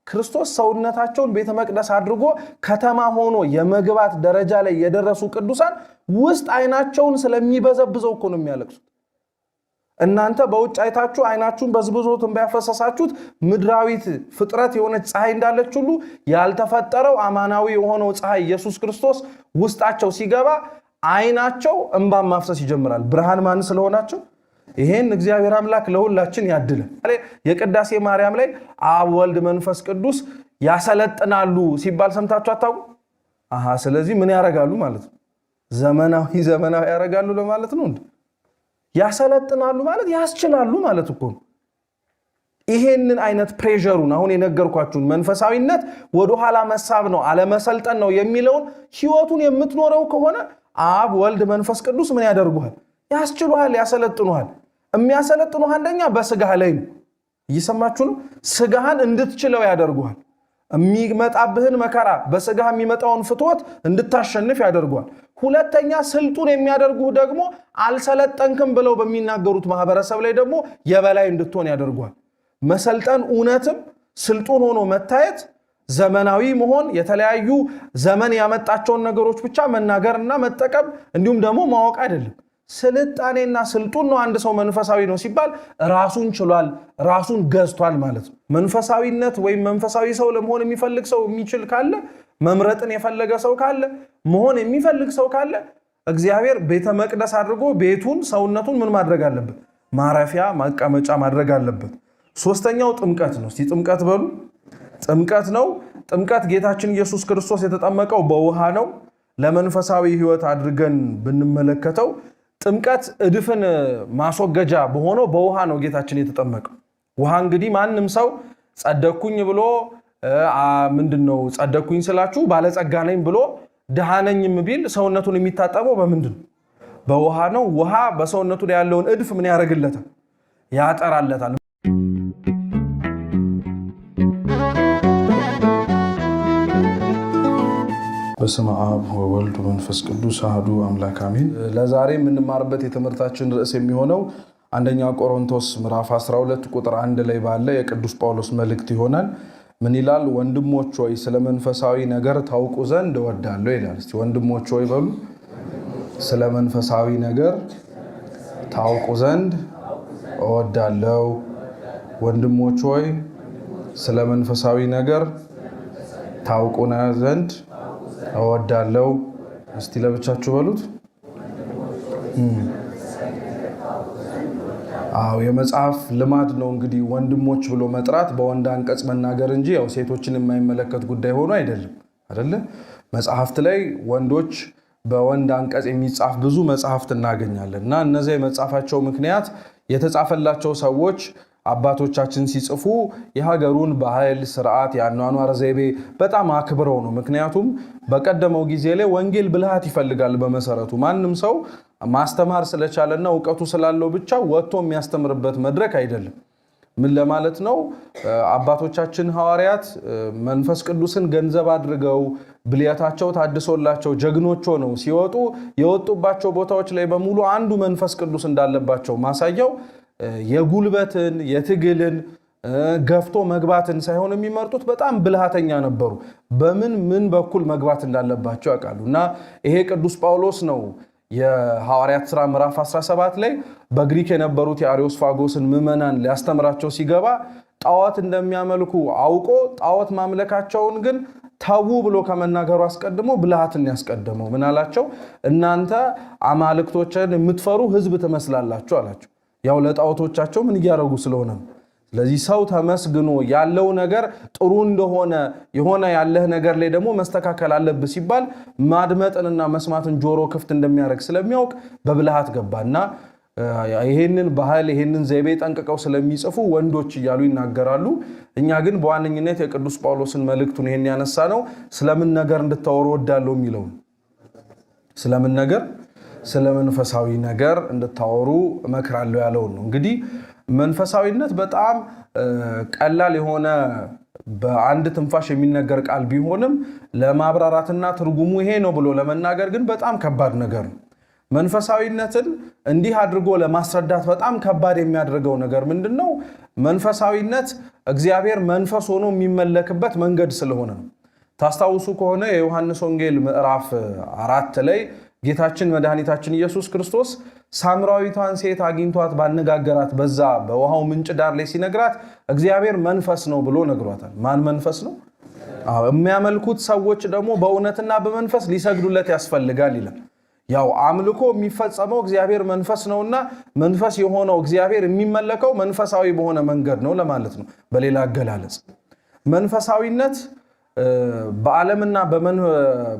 ክርስቶስ ሰውነታቸውን ቤተ መቅደስ አድርጎ ከተማ ሆኖ የመግባት ደረጃ ላይ የደረሱ ቅዱሳን ውስጥ አይናቸውን ስለሚበዘብዘው እኮ ነው የሚያለቅሱት። እናንተ በውጭ አይታችሁ አይናችሁን በዝብዞት እንባያፈሰሳችሁት ምድራዊት ፍጥረት የሆነች ፀሐይ እንዳለች ሁሉ ያልተፈጠረው አማናዊ የሆነው ፀሐይ ኢየሱስ ክርስቶስ ውስጣቸው ሲገባ አይናቸው እንባ ማፍሰስ ይጀምራል። ብርሃን ማን ስለሆናቸው ይሄን እግዚአብሔር አምላክ ለሁላችን ያድልን። የቅዳሴ ማርያም ላይ አብ ወልድ መንፈስ ቅዱስ ያሰለጥናሉ ሲባል ሰምታችሁ አታውቁ? ስለዚህ ምን ያረጋሉ ማለት ነው? ዘመናዊ ያረጋሉ ለማለት ነው እንዴ? ያሰለጥናሉ ማለት ያስችላሉ ማለት እኮ ነው። ይሄንን አይነት ፕሬሸሩን አሁን የነገርኳችሁን መንፈሳዊነት ወደ ኋላ መሳብ ነው አለመሰልጠን ነው የሚለውን ህይወቱን የምትኖረው ከሆነ አብ ወልድ መንፈስ ቅዱስ ምን ያደርጉሃል? ያስችሉሃል፣ ያሰለጥኑሃል። የሚያሰለጥኑህ አንደኛ በስጋህ ላይ ነው። እየሰማችሁ ነው? ስጋህን እንድትችለው ያደርጉሃል። የሚመጣብህን መከራ በስጋህ የሚመጣውን ፍትወት እንድታሸንፍ ያደርጉሃል። ሁለተኛ ስልጡን የሚያደርጉህ ደግሞ አልሰለጠንክም ብለው በሚናገሩት ማህበረሰብ ላይ ደግሞ የበላይ እንድትሆን ያደርጉሃል። መሰልጠን እውነትም ስልጡን ሆኖ መታየት፣ ዘመናዊ መሆን፣ የተለያዩ ዘመን ያመጣቸውን ነገሮች ብቻ መናገርና መጠቀም እንዲሁም ደግሞ ማወቅ አይደለም። ስልጣኔና ስልጡን ነው። አንድ ሰው መንፈሳዊ ነው ሲባል ራሱን ችሏል፣ ራሱን ገዝቷል ማለት ነው። መንፈሳዊነት ወይም መንፈሳዊ ሰው ለመሆን የሚፈልግ ሰው የሚችል ካለ፣ መምረጥን የፈለገ ሰው ካለ፣ መሆን የሚፈልግ ሰው ካለ እግዚአብሔር ቤተ መቅደስ አድርጎ ቤቱን ሰውነቱን ምን ማድረግ አለበት? ማረፊያ መቀመጫ ማድረግ አለበት። ሶስተኛው ጥምቀት ነው። እስቲ ጥምቀት በሉ። ጥምቀት ነው። ጥምቀት ጌታችን ኢየሱስ ክርስቶስ የተጠመቀው በውሃ ነው። ለመንፈሳዊ ህይወት አድርገን ብንመለከተው ጥምቀት እድፍን ማስወገጃ በሆነው በውሃ ነው ጌታችን የተጠመቀው። ውሃ እንግዲህ ማንም ሰው ጸደኩኝ ብሎ ምንድነው ጸደኩኝ ስላችሁ ባለጸጋ ነኝ ብሎ ድሃ ነኝም ቢል ሰውነቱን የሚታጠበው በምንድነው? በውሃ ነው። ውሃ በሰውነቱ ላይ ያለውን እድፍ ምን ያደርግለታል? ያጠራለታል። በስመ አብ ወወልድ ወመንፈስ ቅዱስ አሐዱ አምላክ አሜን። ለዛሬ የምንማርበት የትምህርታችን ርዕስ የሚሆነው አንደኛ ቆሮንቶስ ምዕራፍ 12 ቁጥር 1 ላይ ባለ የቅዱስ ጳውሎስ መልእክት ይሆናል። ምን ይላል? ወንድሞች ሆይ ስለ መንፈሳዊ ነገር ታውቁ ዘንድ እወዳለሁ ይላል። እስቲ ወንድሞች ሆይ በሉ። ስለ መንፈሳዊ ነገር ታውቁ ዘንድ እወዳለሁ። ወንድሞች ሆይ ስለ መንፈሳዊ ነገር ታውቁ ዘንድ እወዳለሁ። እስቲ ለብቻችሁ በሉት። የመጽሐፍ ልማድ ነው እንግዲህ ወንድሞች ብሎ መጥራት በወንድ አንቀጽ መናገር እንጂ ያው ሴቶችን የማይመለከት ጉዳይ ሆኖ አይደለም። መጽሐፍት ላይ ወንዶች በወንድ አንቀጽ የሚጻፍ ብዙ መጽሐፍት እናገኛለን እና እነዚህ የመጻፋቸው ምክንያት የተጻፈላቸው ሰዎች አባቶቻችን ሲጽፉ የሀገሩን ባህል፣ ስርዓት፣ የአኗኗር ዘይቤ በጣም አክብረው ነው። ምክንያቱም በቀደመው ጊዜ ላይ ወንጌል ብልሃት ይፈልጋል። በመሰረቱ ማንም ሰው ማስተማር ስለቻለና እውቀቱ ስላለው ብቻ ወጥቶ የሚያስተምርበት መድረክ አይደለም። ምን ለማለት ነው? አባቶቻችን ሐዋርያት መንፈስ ቅዱስን ገንዘብ አድርገው ብልያታቸው ታድሶላቸው ጀግኖች ሆነው ሲወጡ የወጡባቸው ቦታዎች ላይ በሙሉ አንዱ መንፈስ ቅዱስ እንዳለባቸው ማሳያው የጉልበትን የትግልን ገፍቶ መግባትን ሳይሆን የሚመርጡት በጣም ብልሃተኛ ነበሩ። በምን በኩል መግባት እንዳለባቸው ያውቃሉ። እና ይሄ ቅዱስ ጳውሎስ ነው የሐዋርያት ሥራ ምዕራፍ 17 ላይ በግሪክ የነበሩት የአሪዮስፋጎስን ምዕመናን ሊያስተምራቸው ሲገባ ጣዖት እንደሚያመልኩ አውቆ ጣዖት ማምለካቸውን ግን ተዉ ብሎ ከመናገሩ አስቀድሞ ብልሃትን ያስቀደመው። ምን አላቸው? እናንተ አማልክቶችን የምትፈሩ ሕዝብ ትመስላላችሁ አላቸው። ያው ለጣዖቶቻቸው ምን እያደረጉ ስለሆነ። ስለዚህ ሰው ተመስግኖ ያለው ነገር ጥሩ እንደሆነ የሆነ ያለህ ነገር ላይ ደግሞ መስተካከል አለብህ ሲባል ማድመጥንና መስማትን ጆሮ ክፍት እንደሚያደርግ ስለሚያውቅ በብልሃት ገባና ይሄንን ባህል ይሄንን ዘይቤ ጠንቅቀው ስለሚጽፉ ወንዶች እያሉ ይናገራሉ። እኛ ግን በዋነኝነት የቅዱስ ጳውሎስን መልእክቱን ይሄን ያነሳ ነው ስለምን ነገር እንድታወሩ ወዳለው የሚለው ስለምን ነገር ስለ መንፈሳዊ ነገር እንድታወሩ እመክራለሁ ያለው ነው። እንግዲህ መንፈሳዊነት በጣም ቀላል የሆነ በአንድ ትንፋሽ የሚነገር ቃል ቢሆንም ለማብራራትና ትርጉሙ ይሄ ነው ብሎ ለመናገር ግን በጣም ከባድ ነገር ነው። መንፈሳዊነትን እንዲህ አድርጎ ለማስረዳት በጣም ከባድ የሚያደርገው ነገር ምንድነው? መንፈሳዊነት እግዚአብሔር መንፈስ ሆኖ የሚመለክበት መንገድ ስለሆነ ነው። ታስታውሱ ከሆነ የዮሐንስ ወንጌል ምዕራፍ 4 ላይ ጌታችን መድኃኒታችን ኢየሱስ ክርስቶስ ሳምራዊቷን ሴት አግኝቷት ባነጋገራት በዛ በውሃው ምንጭ ዳር ላይ ሲነግራት እግዚአብሔር መንፈስ ነው ብሎ ነግሯታል። ማን መንፈስ ነው? የሚያመልኩት ሰዎች ደግሞ በእውነትና በመንፈስ ሊሰግዱለት ያስፈልጋል ይላል። ያው አምልኮ የሚፈጸመው እግዚአብሔር መንፈስ ነውና መንፈስ የሆነው እግዚአብሔር የሚመለከው መንፈሳዊ በሆነ መንገድ ነው ለማለት ነው። በሌላ አገላለጽ መንፈሳዊነት በዓለምና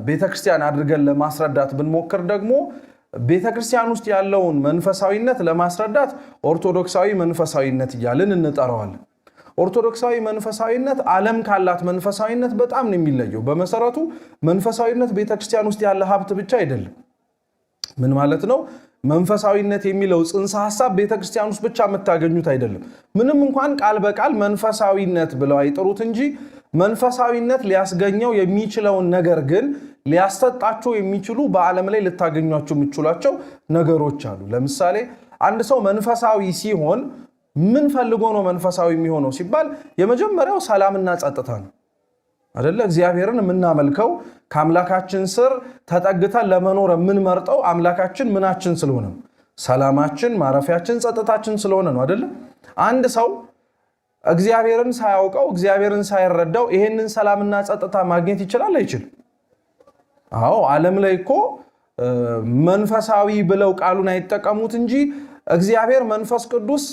ቤተክርስቲያን አድርገን ለማስረዳት ብንሞክር ደግሞ ቤተክርስቲያን ውስጥ ያለውን መንፈሳዊነት ለማስረዳት ኦርቶዶክሳዊ መንፈሳዊነት እያልን እንጠራዋለን። ኦርቶዶክሳዊ መንፈሳዊነት ዓለም ካላት መንፈሳዊነት በጣም ነው የሚለየው። በመሰረቱ መንፈሳዊነት ቤተክርስቲያን ውስጥ ያለ ሀብት ብቻ አይደለም። ምን ማለት ነው? መንፈሳዊነት የሚለው ጽንሰ ሐሳብ ቤተክርስቲያን ውስጥ ብቻ የምታገኙት አይደለም። ምንም እንኳን ቃል በቃል መንፈሳዊነት ብለው አይጠሩት እንጂ መንፈሳዊነት ሊያስገኘው የሚችለውን ነገር ግን ሊያሰጣቸው የሚችሉ በዓለም ላይ ልታገኟቸው የሚችሏቸው ነገሮች አሉ። ለምሳሌ አንድ ሰው መንፈሳዊ ሲሆን ምን ፈልጎ ነው መንፈሳዊ የሚሆነው ሲባል የመጀመሪያው ሰላምና ጸጥታ ነው አይደለ? እግዚአብሔርን የምናመልከው ከአምላካችን ስር ተጠግተን ለመኖር የምንመርጠው አምላካችን ምናችን ስለሆነ ነው። ሰላማችን፣ ማረፊያችን፣ ጸጥታችን ስለሆነ ነው አይደለ? አንድ ሰው እግዚአብሔርን ሳያውቀው እግዚአብሔርን ሳይረዳው ይሄንን ሰላምና ጸጥታ ማግኘት ይችላል አይችልም? አዎ፣ ዓለም ላይ እኮ መንፈሳዊ ብለው ቃሉን አይጠቀሙት እንጂ እግዚአብሔር መንፈስ ቅዱስ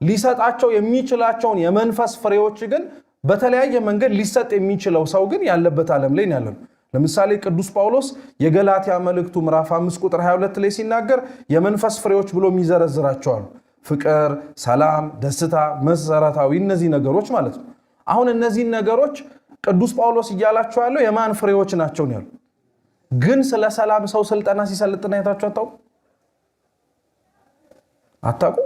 ሊሰጣቸው የሚችላቸውን የመንፈስ ፍሬዎች ግን በተለያየ መንገድ ሊሰጥ የሚችለው ሰው ግን ያለበት ዓለም ላይ ያለው። ለምሳሌ ቅዱስ ጳውሎስ የገላትያ መልእክቱ ምዕራፍ 5 ቁጥር 22 ላይ ሲናገር የመንፈስ ፍሬዎች ብሎ የሚዘረዝራቸዋል። ፍቅር፣ ሰላም፣ ደስታ፣ መሰረታዊ እነዚህ ነገሮች ማለት ነው። አሁን እነዚህ ነገሮች ቅዱስ ጳውሎስ እያላቸው ያለው የማን ፍሬዎች ናቸው ነው ያለው። ግን ስለ ሰላም ሰው ስልጠና ሲሰልጥና አይታችሁ አታውቁ?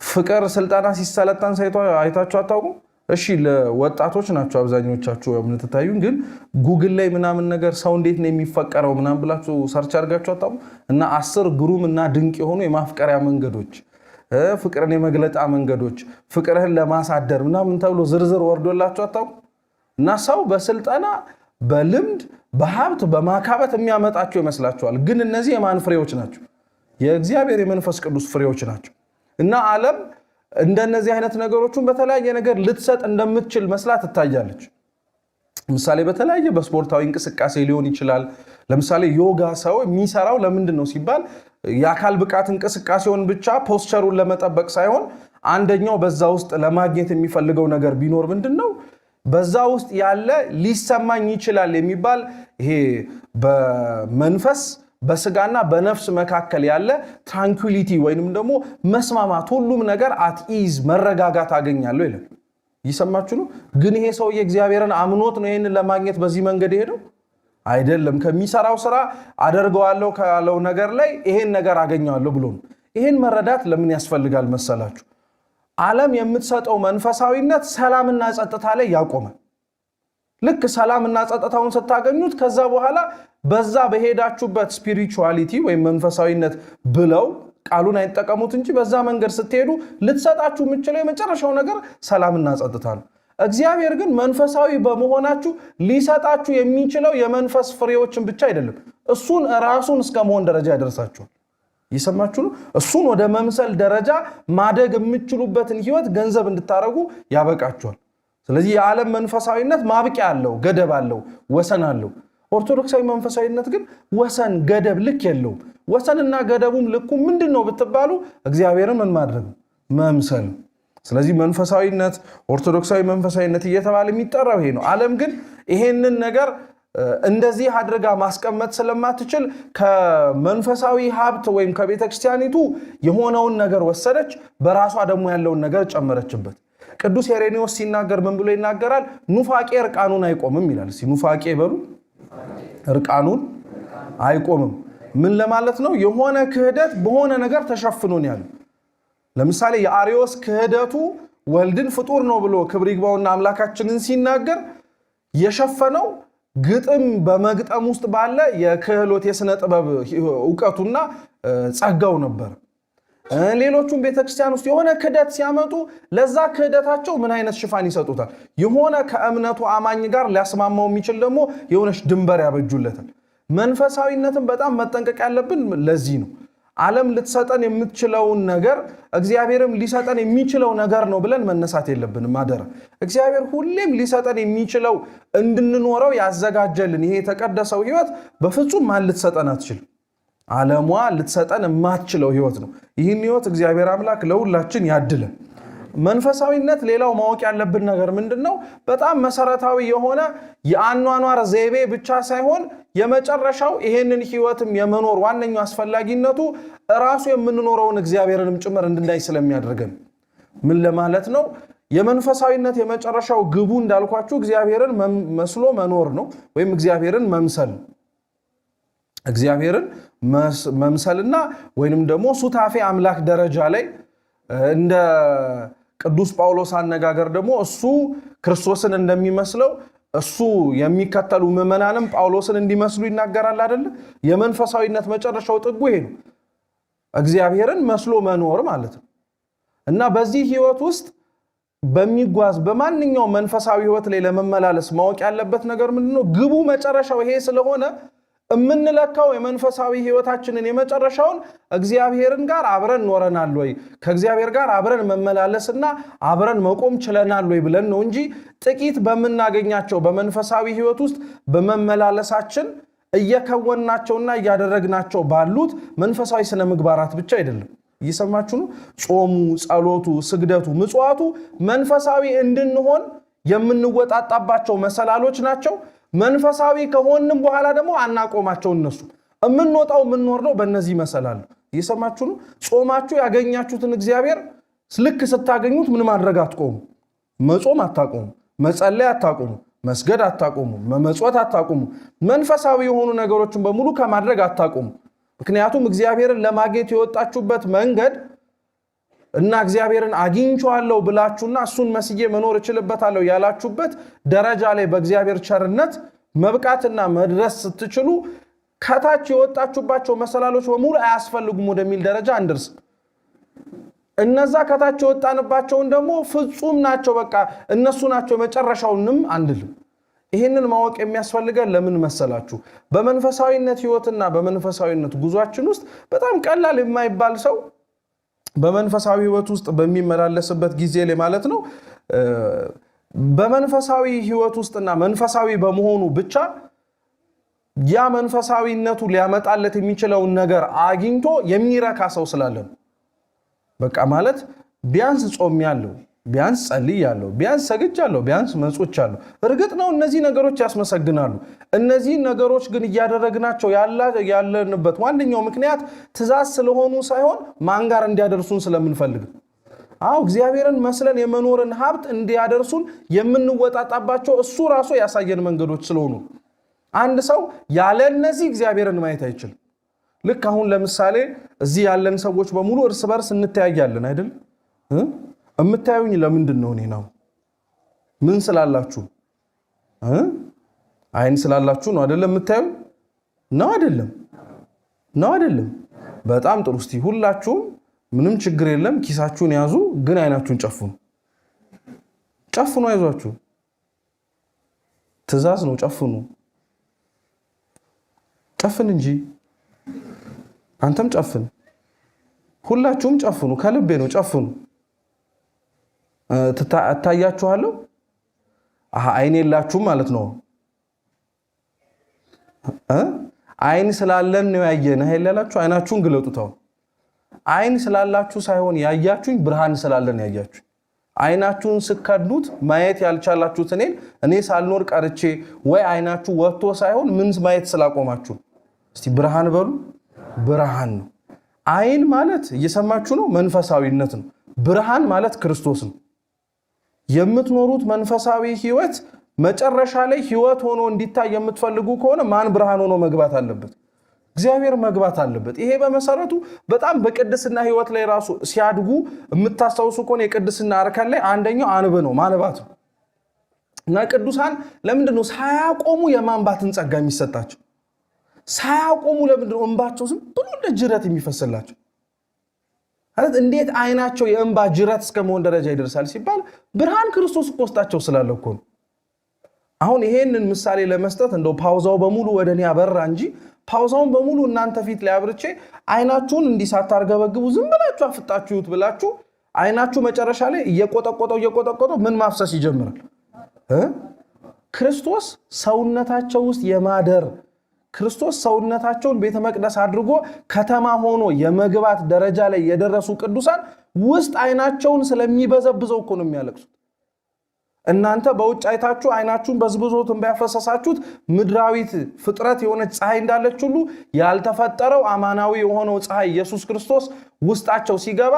ፍቅር ስልጠና ሲሰለጠን አይታችሁ አታውቁ? እሺ ለወጣቶች ናቸው አብዛኞቻችሁ የምትታዩን፣ ግን ጉግል ላይ ምናምን ነገር ሰው እንዴት ነው የሚፈቀረው ምናምን ብላችሁ ሰርች አድርጋችሁ አታውቁ? እና 10 ግሩም እና ድንቅ የሆኑ የማፍቀሪያ መንገዶች፣ ፍቅርን የመግለጫ መንገዶች፣ ፍቅርህን ለማሳደር ምናምን ተብሎ ዝርዝር ወርዶላችሁ አታውቁ? እና ሰው በስልጠና በልምድ በሀብት በማካበት የሚያመጣቸው ይመስላችኋል። ግን እነዚህ የማን ፍሬዎች ናቸው? የእግዚአብሔር የመንፈስ ቅዱስ ፍሬዎች ናቸው። እና ዓለም እንደነዚህ አይነት ነገሮችን በተለያየ ነገር ልትሰጥ እንደምትችል መስላ ትታያለች። ምሳሌ በተለያየ በስፖርታዊ እንቅስቃሴ ሊሆን ይችላል። ለምሳሌ ዮጋ ሰው የሚሰራው ለምንድን ነው ሲባል የአካል ብቃት እንቅስቃሴውን ብቻ ፖስቸሩን ለመጠበቅ ሳይሆን አንደኛው በዛ ውስጥ ለማግኘት የሚፈልገው ነገር ቢኖር ምንድን ነው በዛ ውስጥ ያለ ሊሰማኝ ይችላል የሚባል ይሄ በመንፈስ በስጋና በነፍስ መካከል ያለ ትራንኩሊቲ ወይንም ደግሞ መስማማት፣ ሁሉም ነገር አት ኢዝ መረጋጋት አገኛለሁ ይላል። ይሰማችሁ ነው። ግን ይሄ ሰውዬ እግዚአብሔርን አምኖት ነው ይሄንን ለማግኘት በዚህ መንገድ ሄደው አይደለም። ከሚሰራው ስራ አደርገዋለሁ ካለው ነገር ላይ ይሄን ነገር አገኘዋለሁ ብሎ ነው። ይሄን መረዳት ለምን ያስፈልጋል መሰላችሁ? ዓለም የምትሰጠው መንፈሳዊነት ሰላምና ጸጥታ ላይ ያቆመ። ልክ ሰላምና ጸጥታውን ስታገኙት ከዛ በኋላ በዛ በሄዳችሁበት ስፒሪቹዋሊቲ ወይም መንፈሳዊነት ብለው ቃሉን አይጠቀሙት እንጂ በዛ መንገድ ስትሄዱ ልትሰጣችሁ የምትችለው የመጨረሻው ነገር ሰላምና ጸጥታ ነው። እግዚአብሔር ግን መንፈሳዊ በመሆናችሁ ሊሰጣችሁ የሚችለው የመንፈስ ፍሬዎችን ብቻ አይደለም፣ እሱን ራሱን እስከ መሆን ደረጃ ያደርሳችኋል። ይሰማችሁ ነው። እሱን ወደ መምሰል ደረጃ ማደግ የምትችሉበትን ህይወት ገንዘብ እንድታረጉ ያበቃችኋል። ስለዚህ የዓለም መንፈሳዊነት ማብቂያ አለው፣ ገደብ አለው፣ ወሰን አለው። ኦርቶዶክሳዊ መንፈሳዊነት ግን ወሰን ገደብ ልክ የለውም። ወሰንና ገደቡም ልኩ ምንድነው ብትባሉ እግዚአብሔርን ምን ማድረግ መምሰል። ስለዚህ መንፈሳዊነት ኦርቶዶክሳዊ መንፈሳዊነት እየተባለ የሚጠራው ይሄ ነው። ዓለም ግን ይሄንን ነገር እንደዚህ አድርጋ ማስቀመጥ ስለማትችል ከመንፈሳዊ ሀብት ወይም ከቤተክርስቲያኒቱ የሆነውን ነገር ወሰደች፣ በራሷ ደግሞ ያለውን ነገር ጨመረችበት። ቅዱስ ሄሬኔዎስ ሲናገር ምን ብሎ ይናገራል? ኑፋቄ እርቃኑን አይቆምም ይላል። ኑፋቄ በሉ እርቃኑን አይቆምም። ምን ለማለት ነው? የሆነ ክህደት በሆነ ነገር ተሸፍኖ ነው ያለው። ለምሳሌ የአርዮስ ክህደቱ ወልድን ፍጡር ነው ብሎ ክብር ይግባውና አምላካችንን ሲናገር የሸፈነው ግጥም በመግጠም ውስጥ ባለ የክህሎት የሥነ ጥበብ ዕውቀቱና ጸጋው ነበር። ሌሎቹም ቤተክርስቲያን ውስጥ የሆነ ክህደት ሲያመጡ ለዛ ክህደታቸው ምን አይነት ሽፋን ይሰጡታል? የሆነ ከእምነቱ አማኝ ጋር ሊያስማማው የሚችል ደግሞ የሆነች ድንበር ያበጁለታል። መንፈሳዊነትን በጣም መጠንቀቅ ያለብን ለዚህ ነው። ዓለም ልትሰጠን የምትችለውን ነገር እግዚአብሔርም ሊሰጠን የሚችለው ነገር ነው ብለን መነሳት የለብንም። ማደረ እግዚአብሔር ሁሌም ሊሰጠን የሚችለው እንድንኖረው ያዘጋጀልን ይሄ የተቀደሰው ህይወት በፍጹም ማን ልትሰጠን አትችልም። ዓለሟ ልትሰጠን የማትችለው ህይወት ነው። ይህን ህይወት እግዚአብሔር አምላክ ለሁላችን ያድለን። መንፈሳዊነት ሌላው ማወቅ ያለብን ነገር ምንድነው? በጣም መሰረታዊ የሆነ የአኗኗር ዘይቤ ብቻ ሳይሆን የመጨረሻው ይሄንን ህይወትም የመኖር ዋነኛው አስፈላጊነቱ ራሱ የምንኖረውን እግዚአብሔርንም ጭምር እንድናይ ስለሚያደርገን። ምን ለማለት ነው? የመንፈሳዊነት የመጨረሻው ግቡ እንዳልኳችሁ እግዚአብሔርን መስሎ መኖር ነው፣ ወይም እግዚአብሔርን መምሰል። እግዚአብሔርን መምሰልና ወይንም ደግሞ ሱታፌ አምላክ ደረጃ ላይ እንደ ቅዱስ ጳውሎስ አነጋገር ደግሞ እሱ ክርስቶስን እንደሚመስለው እሱ የሚከተሉ ምዕመናንም ጳውሎስን እንዲመስሉ ይናገራል አይደል? የመንፈሳዊነት መጨረሻው ጥጉ ይሄ ነው፣ እግዚአብሔርን መስሎ መኖር ማለት ነው። እና በዚህ ህይወት ውስጥ በሚጓዝ በማንኛውም መንፈሳዊ ህይወት ላይ ለመመላለስ ማወቅ ያለበት ነገር ምንድነው? ግቡ መጨረሻው ይሄ ስለሆነ እምንለካው የመንፈሳዊ ህይወታችንን የመጨረሻውን እግዚአብሔርን ጋር አብረን ኖረናል ወይ፣ ከእግዚአብሔር ጋር አብረን መመላለስና አብረን መቆም ችለናል ወይ ብለን ነው እንጂ ጥቂት በመናገኛቸው በመንፈሳዊ ህይወት ውስጥ በመመላለሳችን እየከወናቸውና እያደረግናቸው ባሉት መንፈሳዊ ስነ ምግባራት ብቻ አይደለም። እየሰማችሁ ነው? ጾሙ፣ ጸሎቱ፣ ስግደቱ፣ ምጽዋቱ መንፈሳዊ እንድንሆን የምንወጣጣባቸው መሰላሎች ናቸው። መንፈሳዊ ከሆንም በኋላ ደግሞ አናቆማቸው። እነሱ የምንወጣው የምንወርደው በእነዚህ መሰላል። እየሰማችሁ ነው? ጾማችሁ ያገኛችሁትን እግዚአብሔር ልክ ስታገኙት ምን ማድረግ አትቆሙ። መጾም አታቆሙ፣ መጸለይ አታቆሙ፣ መስገድ አታቆሙ፣ መመጽወት አታቆሙ፣ መንፈሳዊ የሆኑ ነገሮችን በሙሉ ከማድረግ አታቆሙ። ምክንያቱም እግዚአብሔርን ለማግኘት የወጣችሁበት መንገድ እና እግዚአብሔርን አግኝቼዋለሁ ብላችሁና እሱን መስዬ መኖር እችልበታለሁ ያላችሁበት ደረጃ ላይ በእግዚአብሔር ቸርነት መብቃትና መድረስ ስትችሉ ከታች የወጣችሁባቸው መሰላሎች በሙሉ አያስፈልጉም ወደሚል ደረጃ አንደርስ። እነዛ ከታች የወጣንባቸውን ደግሞ ፍጹም ናቸው፣ በቃ እነሱ ናቸው መጨረሻውንም አንልም። ይህንን ማወቅ የሚያስፈልገን ለምን መሰላችሁ? በመንፈሳዊነት ህይወትና በመንፈሳዊነት ጉዟችን ውስጥ በጣም ቀላል የማይባል ሰው በመንፈሳዊ ህይወት ውስጥ በሚመላለስበት ጊዜ ላይ ማለት ነው በመንፈሳዊ ህይወት ውስጥና መንፈሳዊ በመሆኑ ብቻ ያ መንፈሳዊነቱ ሊያመጣለት የሚችለውን ነገር አግኝቶ የሚረካ ሰው ስላለ ነው። በቃ ማለት ቢያንስ ጾሜያለሁ፣ ቢያንስ ጸልያለሁ፣ ቢያንስ ሰግጃለሁ፣ ቢያንስ መጽውቻለሁ። እርግጥ ነው እነዚህ ነገሮች ያስመሰግናሉ። እነዚህ ነገሮች ግን እያደረግናቸው ያለንበት ዋነኛው ምክንያት ትእዛዝ ስለሆኑ ሳይሆን ማን ጋር እንዲያደርሱን ስለምንፈልግ። አዎ እግዚአብሔርን መስለን የመኖርን ሀብት እንዲያደርሱን የምንወጣጣባቸው እሱ ራሱ ያሳየን መንገዶች ስለሆኑ አንድ ሰው ያለ እነዚህ እግዚአብሔርን ማየት አይችልም። ልክ አሁን ለምሳሌ እዚህ ያለን ሰዎች በሙሉ እርስ በርስ እንተያያለን አይደል? እምታዩኝ ለምንድን ነው? እኔ ነው ምን ስላላችሁ? አይን ስላላችሁ ነው አይደለም የምታዩኝ? ነው አይደለም? ነው አይደለም? በጣም ጥሩ። እስቲ ሁላችሁም ምንም ችግር የለም ኪሳችሁን ያዙ፣ ግን አይናችሁን ጨፍኑ። ጨፍኑ፣ አይዟችሁ። ትእዛዝ ነው፣ ጨፍኑ። ጨፍን እንጂ አንተም ጨፍን፣ ሁላችሁም ጨፍኑ። ከልቤ ነው፣ ጨፍኑ። እታያችኋለሁ። አይን የላችሁም ማለት ነው። አይን ስላለን ነው ያየን አይላላችሁ። አይናችሁን ግለጡታው። አይን ስላላችሁ ሳይሆን ያያችሁኝ ብርሃን ስላለን ያያችሁ። አይናችሁን ስከዱት ማየት ያልቻላችሁት እኔ ሳልኖር ቀርቼ ወይ አይናችሁ ወጥቶ ሳይሆን ምን ማየት ስላቆማችሁ። እስቲ ብርሃን በሉ። ብርሃን ነው አይን ማለት። እየሰማችሁ ነው? መንፈሳዊነት ነው። ብርሃን ማለት ክርስቶስ ነው። የምትኖሩት መንፈሳዊ ህይወት መጨረሻ ላይ ህይወት ሆኖ እንዲታይ የምትፈልጉ ከሆነ ማን ብርሃን ሆኖ መግባት አለበት? እግዚአብሔር መግባት አለበት። ይሄ በመሰረቱ በጣም በቅድስና ህይወት ላይ ራሱ ሲያድጉ የምታስታውሱ ከሆነ የቅድስና አርካን ላይ አንደኛው አንብ ነው፣ ማንባት ነው። እና ቅዱሳን ለምንድነው ሳያቆሙ የማንባትን ጸጋ የሚሰጣቸው? ሳያቆሙ ለምንድነው እንባቸው ዝም ብሎ እንደ ጅረት የሚፈስላቸው? ማለት እንዴት አይናቸው የእንባ ጅረት እስከመሆን ደረጃ ይደርሳል ሲባል ብርሃን ክርስቶስ ቆስጣቸው ስላለ እኮ ነው። አሁን ይሄንን ምሳሌ ለመስጠት እንደው ፓውዛው በሙሉ ወደኔ ያበራ እንጂ ፓውዛውን በሙሉ እናንተ ፊት ላይ አብርቼ አይናችሁን እንዲሳታርገበግቡ ዝም ብላችሁ አፍጣችሁት ብላችሁ አይናችሁ መጨረሻ ላይ እየቆጠቆጠው ምን ማፍሰስ ይጀምራል? ክርስቶስ ሰውነታቸው ውስጥ የማደር ክርስቶስ ሰውነታቸውን ቤተ መቅደስ አድርጎ ከተማ ሆኖ የመግባት ደረጃ ላይ የደረሱ ቅዱሳን ውስጥ አይናቸውን ስለሚበዘብዘው እኮ ነው የሚያለቅሱት። እናንተ በውጭ አይታችሁ አይናችሁን በዝብዞት እንባያፈሰሳችሁት ምድራዊት ፍጥረት የሆነች ፀሐይ እንዳለች ሁሉ ያልተፈጠረው አማናዊ የሆነው ፀሐይ ኢየሱስ ክርስቶስ ውስጣቸው ሲገባ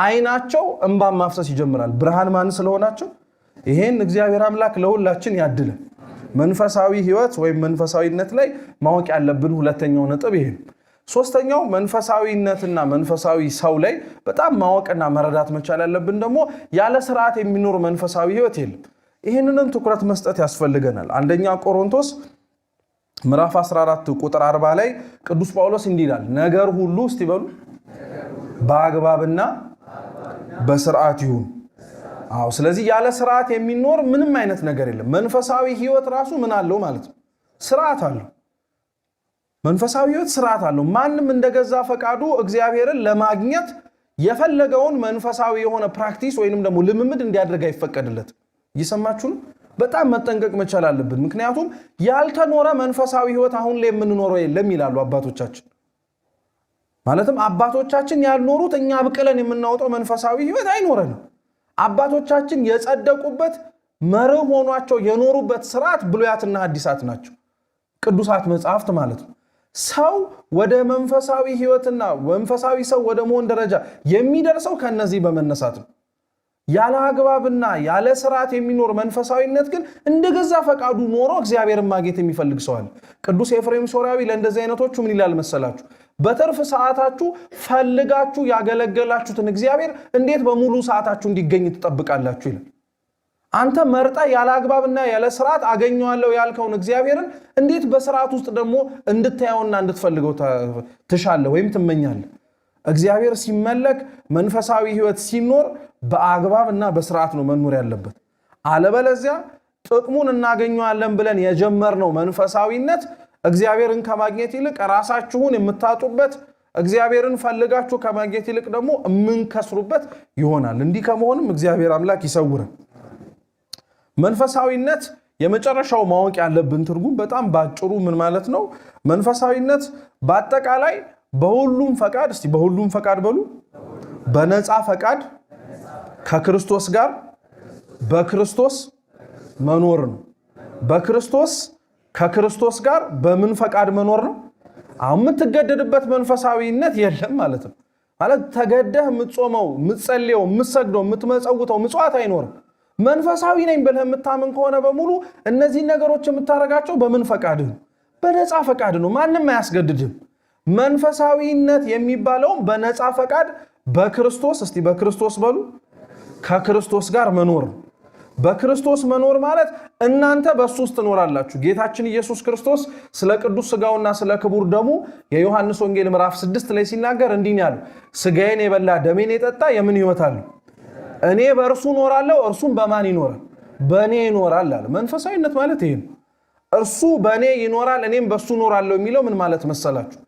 አይናቸው እንባ ማፍሰስ ይጀምራል። ብርሃን ማን ስለሆናቸው። ይሄን እግዚአብሔር አምላክ ለሁላችን ያድለን። መንፈሳዊ ህይወት ወይም መንፈሳዊነት ላይ ማወቅ ያለብን ሁለተኛው ነጥብ ይሄ ነው። ሶስተኛው መንፈሳዊነትና መንፈሳዊ ሰው ላይ በጣም ማወቅና መረዳት መቻል ያለብን ደግሞ ያለ ስርዓት የሚኖር መንፈሳዊ ህይወት የለም። ይህንንም ትኩረት መስጠት ያስፈልገናል። አንደኛ ቆሮንቶስ ምዕራፍ 14 ቁጥር 40 ላይ ቅዱስ ጳውሎስ እንዲህ ይላል፣ ነገር ሁሉ እስቲ በሉ በአግባብና በስርዓት ይሁን። ስለዚህ ያለ ስርዓት የሚኖር ምንም አይነት ነገር የለም። መንፈሳዊ ህይወት ራሱ ምን አለው ማለት ነው? ስርዓት አለው። መንፈሳዊ ህይወት ስርዓት አለው። ማንም እንደገዛ ፈቃዱ እግዚአብሔርን ለማግኘት የፈለገውን መንፈሳዊ የሆነ ፕራክቲስ ወይንም ደግሞ ልምምድ እንዲያደርግ አይፈቀድለትም። እየሰማችሁ ነው? በጣም መጠንቀቅ መቻል አለብን። ምክንያቱም ያልተኖረ መንፈሳዊ ህይወት አሁን ላይ የምንኖረው የለም ይላሉ አባቶቻችን። ማለትም አባቶቻችን ያልኖሩት እኛ ብቅለን የምናወጣው መንፈሳዊ ህይወት አይኖረንም። አባቶቻችን የጸደቁበት መርህ ሆኗቸው የኖሩበት ስርዓት ብሉያትና ሐዲሳት ናቸው፣ ቅዱሳት መጻሕፍት ማለት ነው። ሰው ወደ መንፈሳዊ ህይወትና መንፈሳዊ ሰው ወደ መሆን ደረጃ የሚደርሰው ከነዚህ በመነሳት ነው። ያለ አግባብና ያለ ስርዓት የሚኖር መንፈሳዊነት ግን እንደገዛ ፈቃዱ ኖሮ እግዚአብሔርን ማግኘት የሚፈልግ ሰው አለ። ቅዱስ ኤፍሬም ሶርያዊ ለእንደዚህ አይነቶቹ ምን ይላል መሰላችሁ? በትርፍ ሰዓታችሁ ፈልጋችሁ ያገለገላችሁትን እግዚአብሔር እንዴት በሙሉ ሰዓታችሁ እንዲገኝ ትጠብቃላችሁ ይላል። አንተ መርጣ ያለ አግባብና ያለ ስርዓት አገኘዋለሁ ያልከውን እግዚአብሔርን እንዴት በስርዓት ውስጥ ደግሞ እንድታየውና እንድትፈልገው ትሻለህ ወይም ትመኛለህ? እግዚአብሔር ሲመለክ መንፈሳዊ ህይወት ሲኖር በአግባብና በስርዓት ነው መኖር ያለበት። አለበለዚያ ጥቅሙን እናገኘዋለን ብለን የጀመርነው መንፈሳዊነት እግዚአብሔርን ከማግኘት ይልቅ ራሳችሁን የምታጡበት፣ እግዚአብሔርን ፈልጋችሁ ከማግኘት ይልቅ ደግሞ የምንከስሩበት ይሆናል። እንዲህ ከመሆንም እግዚአብሔር አምላክ ይሰውረን። መንፈሳዊነት የመጨረሻው ማወቅ ያለብን ትርጉም በጣም ባጭሩ ምን ማለት ነው? መንፈሳዊነት በአጠቃላይ በሁሉም ፈቃድ፣ እስቲ በሁሉም ፈቃድ በሉ፣ በነፃ ፈቃድ ከክርስቶስ ጋር በክርስቶስ መኖር ነው። በክርስቶስ ከክርስቶስ ጋር በምን ፈቃድ መኖር ነው? አሁን የምትገደድበት መንፈሳዊነት የለም ማለት ነው። ማለት ተገደህ የምትጾመው፣ የምትጸልየው፣ የምትሰግደው፣ የምትመጸውተው ምጽዋት አይኖርም። መንፈሳዊ ነኝ ብለህ የምታምን ከሆነ በሙሉ እነዚህ ነገሮች የምታረጋቸው በምን ፈቃድ ነው? በነፃ ፈቃድ ነው። ማንም አያስገድድም። መንፈሳዊነት የሚባለው በነፃ ፈቃድ በክርስቶስ፣ እስቲ በክርስቶስ በሉ፣ ከክርስቶስ ጋር መኖር ነው። በክርስቶስ መኖር ማለት እናንተ በሱ ውስጥ ትኖራላችሁ። ጌታችን ኢየሱስ ክርስቶስ ስለ ቅዱስ ሥጋውና ስለ ክቡር ደሙ የዮሐንስ ወንጌል ምዕራፍ 6 ላይ ሲናገር እንዲህ ያለው፣ ሥጋዬን የበላ ደሜን የጠጣ የምን ሕይወት አለው? እኔ በእርሱ እኖራለሁ፣ እርሱም በማን ይኖራል? በእኔ ይኖራል አለ። መንፈሳዊነት ማለት ይሄ ነው። እርሱ በእኔ ይኖራል፣ እኔም በሱ እኖራለሁ የሚለው ምን ማለት መሰላችሁ?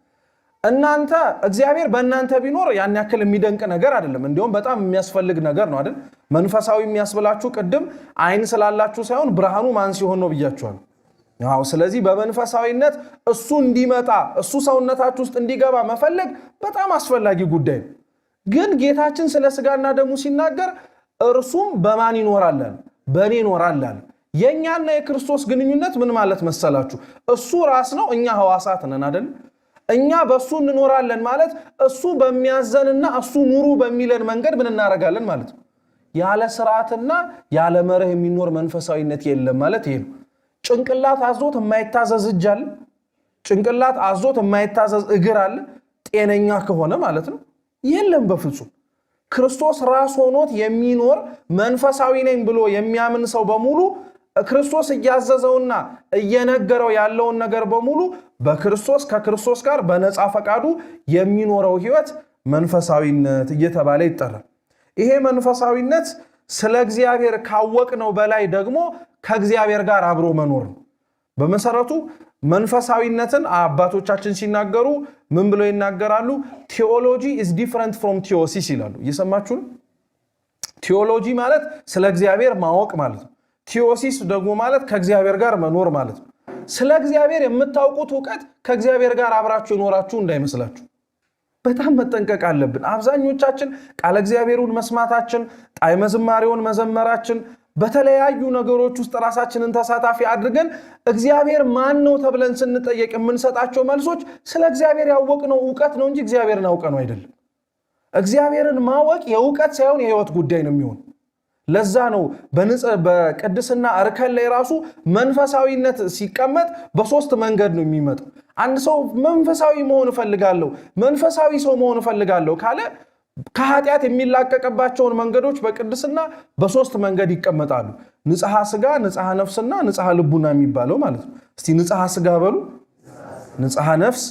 እናንተ እግዚአብሔር በእናንተ ቢኖር ያን ያክል የሚደንቅ ነገር አይደለም። እንዲሁም በጣም የሚያስፈልግ ነገር ነው አይደል? መንፈሳዊ የሚያስብላችሁ ቅድም አይን ስላላችሁ ሳይሆን ብርሃኑ ማን ሲሆን ነው ብያችኋለሁ። ስለዚህ በመንፈሳዊነት እሱ እንዲመጣ እሱ ሰውነታችሁ ውስጥ እንዲገባ መፈለግ በጣም አስፈላጊ ጉዳይ ነው። ግን ጌታችን ስለ ሥጋና ደሙ ሲናገር እርሱም በማን ይኖራል? በእኔ ይኖራል አለ። የእኛና የክርስቶስ ግንኙነት ምን ማለት መሰላችሁ? እሱ ራስ ነው፣ እኛ ሕዋሳት ነን አይደል? እኛ በሱ እንኖራለን ማለት እሱ በሚያዘንና እሱ ኑሩ በሚለን መንገድ ምን እናደርጋለን ማለት ነው። ያለ ስርዓትና ያለ መርህ የሚኖር መንፈሳዊነት የለም ማለት ይሄ ነው። ጭንቅላት አዞት የማይታዘዝ እጅ አለ? ጭንቅላት አዞት የማይታዘዝ እግር አለ? ጤነኛ ከሆነ ማለት ነው? የለም በፍጹም። ክርስቶስ ራስ ሆኖት የሚኖር መንፈሳዊ ነኝ ብሎ የሚያምን ሰው በሙሉ ክርስቶስ እያዘዘውና እየነገረው ያለውን ነገር በሙሉ በክርስቶስ ከክርስቶስ ጋር በነፃ ፈቃዱ የሚኖረው ህይወት መንፈሳዊነት እየተባለ ይጠራል። ይሄ መንፈሳዊነት ስለ እግዚአብሔር ካወቅነው በላይ ደግሞ ከእግዚአብሔር ጋር አብሮ መኖር ነው። በመሰረቱ መንፈሳዊነትን አባቶቻችን ሲናገሩ ምን ብለው ይናገራሉ? ቴዎሎጂ is different from theosis ይላሉ። እየሰማችሁ ነው? ቴዎሎጂ ማለት ስለ እግዚአብሔር ማወቅ ማለት ነው። ቴዎሲስ ደግሞ ማለት ከእግዚአብሔር ጋር መኖር ማለት ነው። ስለ እግዚአብሔር የምታውቁት ዕውቀት ከእግዚአብሔር ጋር አብራችሁ ይኖራችሁ እንዳይመስላችሁ በጣም መጠንቀቅ አለብን። አብዛኞቻችን ቃለ እግዚአብሔሩን መስማታችን፣ ጣዕመ ዝማሬውን መዘመራችን፣ በተለያዩ ነገሮች ውስጥ ራሳችንን ተሳታፊ አድርገን እግዚአብሔር ማን ነው ተብለን ስንጠየቅ የምንሰጣቸው መልሶች ስለ እግዚአብሔር ያወቅነው ዕውቀት ነው እንጂ እግዚአብሔርን አውቀነው አይደለም። እግዚአብሔርን ማወቅ የዕውቀት ሳይሆን የሕይወት ጉዳይ ነው የሚሆን። ለዛ ነው በቅድስና እርከን ላይ ራሱ መንፈሳዊነት ሲቀመጥ በሶስት መንገድ ነው የሚመጣው። አንድ ሰው መንፈሳዊ መሆን እፈልጋለሁ፣ መንፈሳዊ ሰው መሆን እፈልጋለሁ ካለ ከኃጢአት የሚላቀቅባቸውን መንገዶች በቅድስና በሶስት መንገድ ይቀመጣሉ። ንጽሐ ስጋ፣ ንጽሐ ነፍስና ንጽሐ ልቡና የሚባለው ማለት ነው። እስቲ ንጽሐ ስጋ በሉ፣ ንጽሐ ነፍስ፣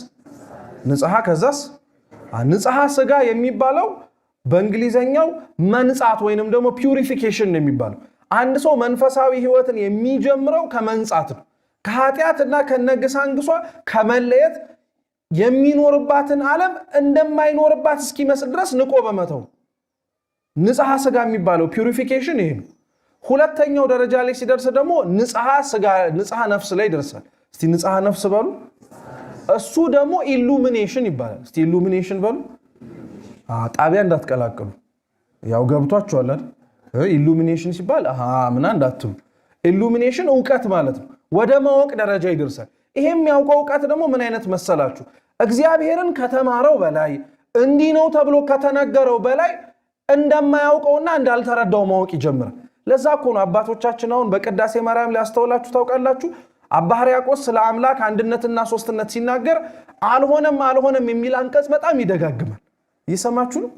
ንጽሐ ከዛስ ንጽሐ ስጋ የሚባለው በእንግሊዘኛው መንጻት ወይንም ደግሞ ፒዩሪፊኬሽን ነው የሚባለው። አንድ ሰው መንፈሳዊ ህይወትን የሚጀምረው ከመንጻት ነው። ከኃጢአትና ከነግሳንግሷ ከመለየት የሚኖርባትን ዓለም እንደማይኖርባት እስኪመስል ድረስ ንቆ በመተው ንጽሐ ስጋ የሚባለው ፒዩሪፊኬሽን ይሄ ነው። ሁለተኛው ደረጃ ላይ ሲደርስ ደግሞ ንጽሐ ነፍስ ላይ ይደርሳል። እስቲ ንጽሐ ነፍስ በሉ። እሱ ደግሞ ኢሉሚኔሽን ይባላል። እስቲ ኢሉሚኔሽን በሉ። ጣቢያ እንዳትቀላቅሉ፣ ያው ገብቷችኋል አይደል? ኢሉሚኔሽን ሲባል ምና እንዳትሉ። ኢሉሚኔሽን ዕውቀት ማለት ነው። ወደ ማወቅ ደረጃ ይደርሳል። ይሄም ያውቀው ዕውቀት ደግሞ ምን አይነት መሰላችሁ? እግዚአብሔርን ከተማረው በላይ እንዲህ ነው ተብሎ ከተነገረው በላይ እንደማያውቀውና እንዳልተረዳው ማወቅ ይጀምራል። ለዛ እኮ ነው አባቶቻችን አሁን በቅዳሴ ማርያም ላይ አስተውላችሁ ታውቃላችሁ? አባ ሕርያቆስ ስለ አምላክ አንድነትና ሶስትነት ሲናገር አልሆነም የሚል አንቀጽ በጣም ይደጋግማል። እየሰማችሁ ነው?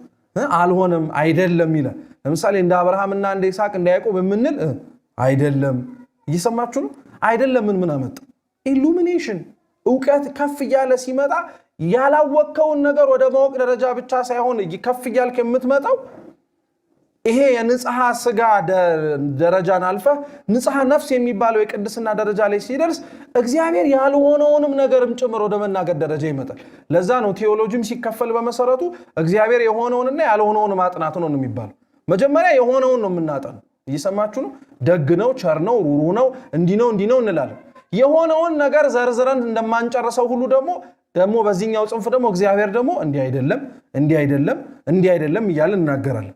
አልሆነም አይደለም ይላል። ለምሳሌ እንደ አብርሃምና እንደ ይስሐቅ እንደ ያዕቆብ የምንል አይደለም። እየሰማችሁ ነው? አይደለም ምን አመጣ? ኢሉሚኔሽን ዕውቀት ከፍ እያለ ሲመጣ ያላወቅከውን ነገር ወደ ማወቅ ደረጃ ብቻ ሳይሆን ከፍ እያልክ የምትመጣው ይሄ የንጽሐ ስጋ ደረጃን አልፈህ ንጽሐ ነፍስ የሚባለው የቅድስና ደረጃ ላይ ሲደርስ እግዚአብሔር ያልሆነውንም ነገርም ጭምር ወደ መናገር ደረጃ ይመጣል። ለዛ ነው ቴዎሎጂም ሲከፈል በመሰረቱ እግዚአብሔር የሆነውንና ያልሆነውን ማጥናት ነው የሚባለው። መጀመሪያ የሆነውን ነው የምናጠነው። እየሰማችሁ ነው? ደግ ነው፣ ቸር ነው፣ ሩሩ ነው፣ እንዲህ ነው እንላለን። የሆነውን ነገር ዘርዝረን እንደማንጨርሰው ሁሉ ደግሞ በዚህኛው ጽንፍ ደግሞ እግዚአብሔር ደግሞ እንዲህ አይደለም እያልን እናገራለን።